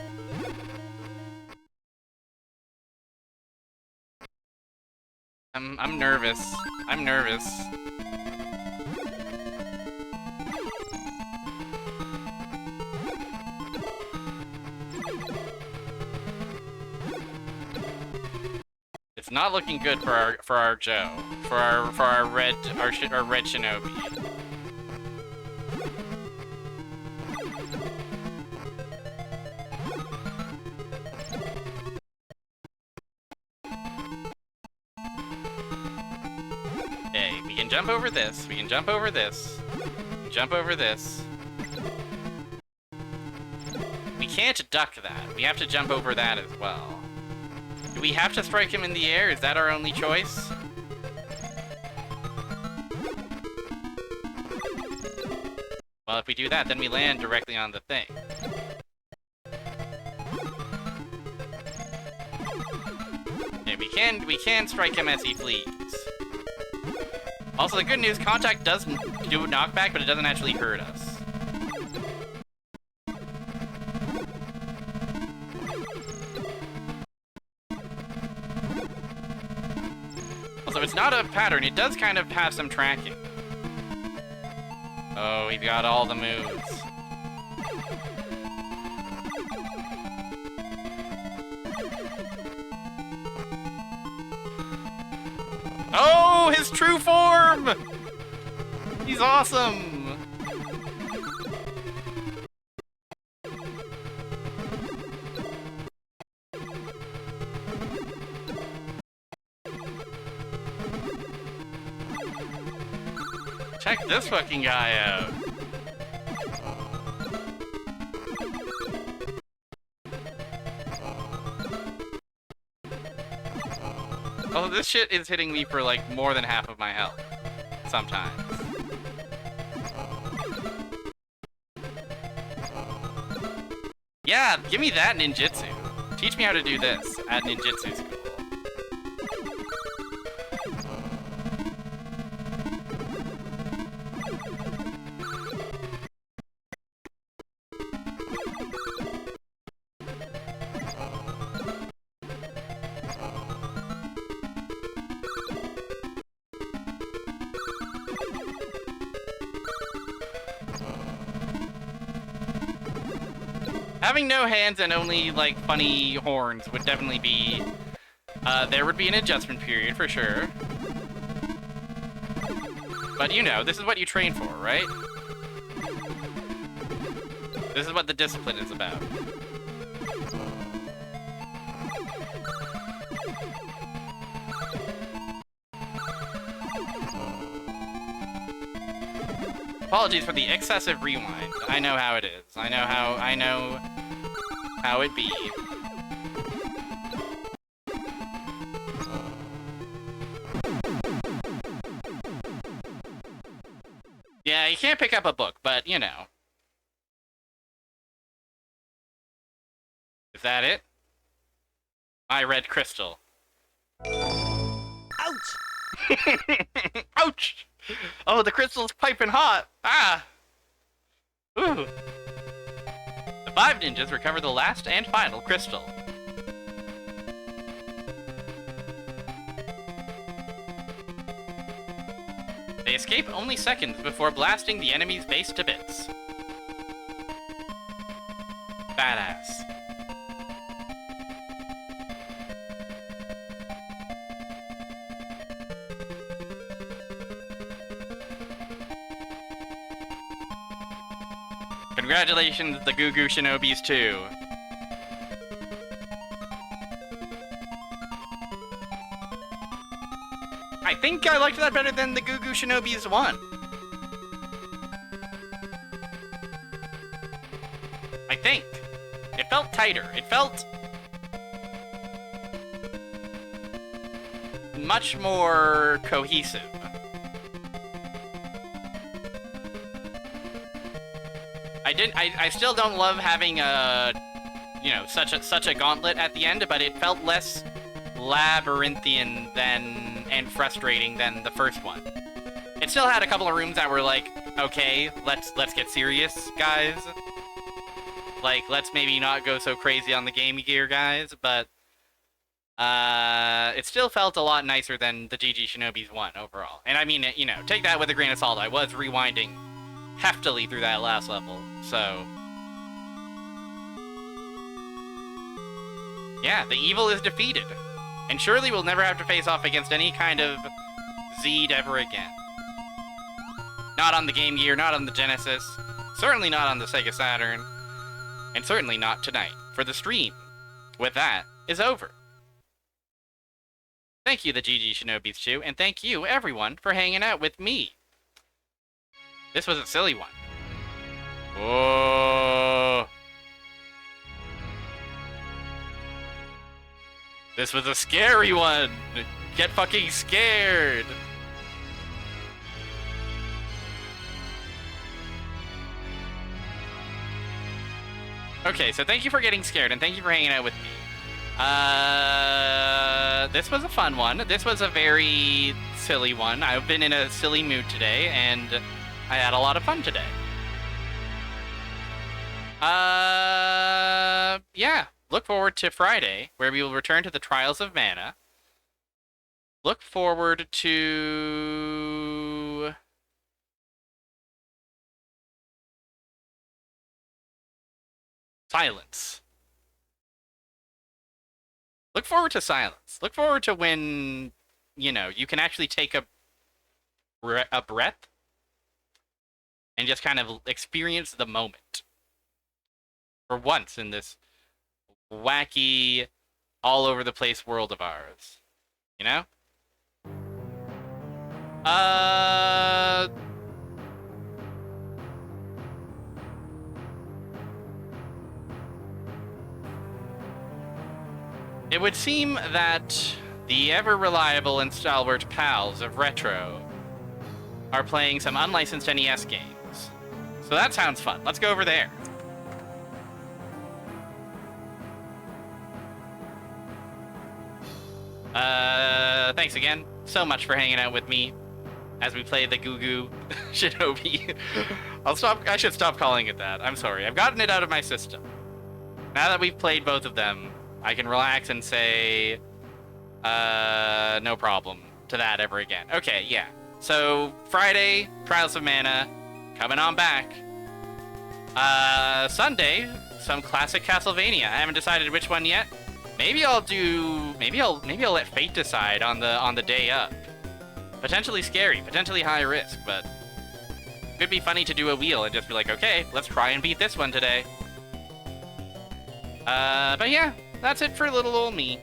I'm nervous. I'm nervous. It's not looking good for our Joe, for our red shinobi. Okay, we can jump over this. We can jump over this. We can jump over this. We can't duck that. We have to jump over that as well. Do we have to strike him in the air? Is that our only choice? Well, if we do that, then we land directly on the thing. Okay, we can strike him as he flees. Also, the good news, contact does do a knockback, but it doesn't actually hurt us. Also, it's not a pattern. It does kind of have some tracking. Oh, we've got all the moves. Oh, his true form! He's awesome! Check this fucking guy out. Oh, this shit is hitting me for like more than half of my health. Sometimes. Yeah, give me that ninjutsu. Teach me how to do this at ninjutsu school. Having no hands and only, like, funny horns would definitely be... there would be an adjustment period, for sure. But, you know, this is what you train for, right? This is what the discipline is about. Apologies for the excessive rewind. I know how it is. I know how it be. Yeah, you can't pick up a book, but you know. Is that it? My red crystal. Ouch! Ouch! Oh, the crystal's piping hot! Ah! Ooh! The 5 ninjas recover the last and final crystal. escape only seconds before blasting the enemy's base to bits. Badass. Congratulations, the Goo Goo Shinobis, too. I think I liked that better than the Goo Goo Shinobis 1. I think. It felt tighter. It felt much more cohesive. I still don't love having a, you know, such a gauntlet at the end, but it felt less labyrinthian and frustrating than the first one. It still had a couple of rooms that were like, okay, let's get serious, guys. Like, let's maybe not go so crazy on the Game Gear, guys, but it still felt a lot nicer than the GG Shinobi's 1 overall. And I mean, you know, take that with a grain of salt. I was rewinding heftily through that last level, so yeah, the evil is defeated. And surely we'll never have to face off against any kind of Zed ever again. Not on the Game Gear, not on the Genesis, certainly not on the Sega Saturn, and certainly not tonight, for the stream with that is over. Thank you, the GG Shinobis 2, and thank you, everyone, for hanging out with me. This was a silly one. Oh. This was a scary one. Get fucking scared. Okay, so thank you for getting scared, and thank you for hanging out with me. This was a fun one. This was a very silly one. I've been in a silly mood today, and I had a lot of fun today. Yeah. Look forward to Friday, where we will return to the Trials of Mana. Look forward to Silence. Look forward to Silence. Look forward to when, you know, you can actually take a breath and just kind of experience the moment. For once in this wacky, all-over-the-place world of ours. You know? It would seem that the ever-reliable and stalwart pals of Retro are playing some unlicensed NES games. So that sounds fun. Let's go over there. Thanks again so much for hanging out with me as we play the Goo Goo Shinobi. I should stop calling it that. I'm sorry. I've gotten it out of my system. Now that we've played both of them, I can relax and say, no problem to that ever again. Okay, yeah. So, Friday, Trials of Mana, coming on back. Sunday, some classic Castlevania. I haven't decided which one yet. Maybe I'll let fate decide on the day up. Potentially scary, potentially high risk, but it could be funny to do a wheel and just be like, okay, let's try and beat this one today. But yeah, that's it for little old me.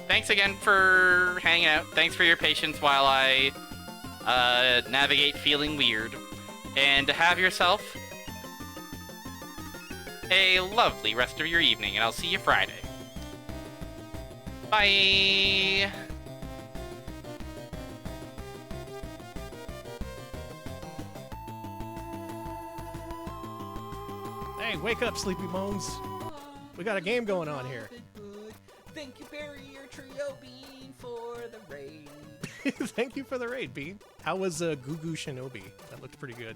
Thanks again for hanging out. Thanks for your patience while I navigate feeling weird. And have yourself a lovely rest of your evening, and I'll see you Friday. Bye! Hey, wake up, Sleepy Bones. We got a game going on here. Thank you, Barrier Trio Bean, for the raid. Thank you for the raid, Bean. How was Goo Goo Shinobi? That looked pretty good.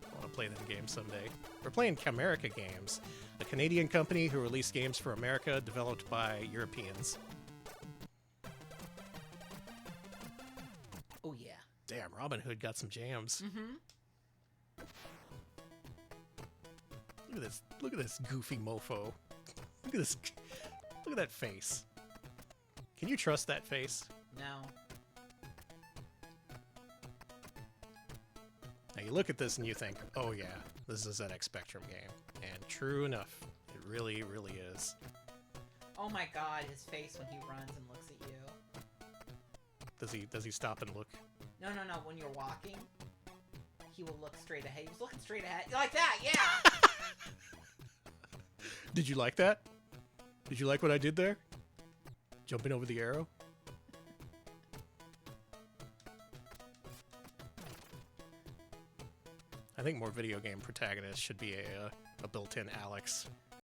I want to play that game someday. We're playing Camerica Games, a Canadian company who release games for America developed by Europeans. Oh, yeah. Damn. Robin Hood got some jams. Mm-hmm. Look at this. Look at this goofy mofo. Look at this. Look at that face. Can you trust that face? No. Now you look at this and you think, oh yeah, this is a ZX Spectrum game. And true enough, it really, really is. Oh my god, his face when he runs and looks at you. Does he stop and look? No, when you're walking, he will look straight ahead. He was looking straight ahead. Like that, yeah! Did you like that? Did you like what I did there? Jumping over the arrow? I think more video game protagonists should be a built-in Alex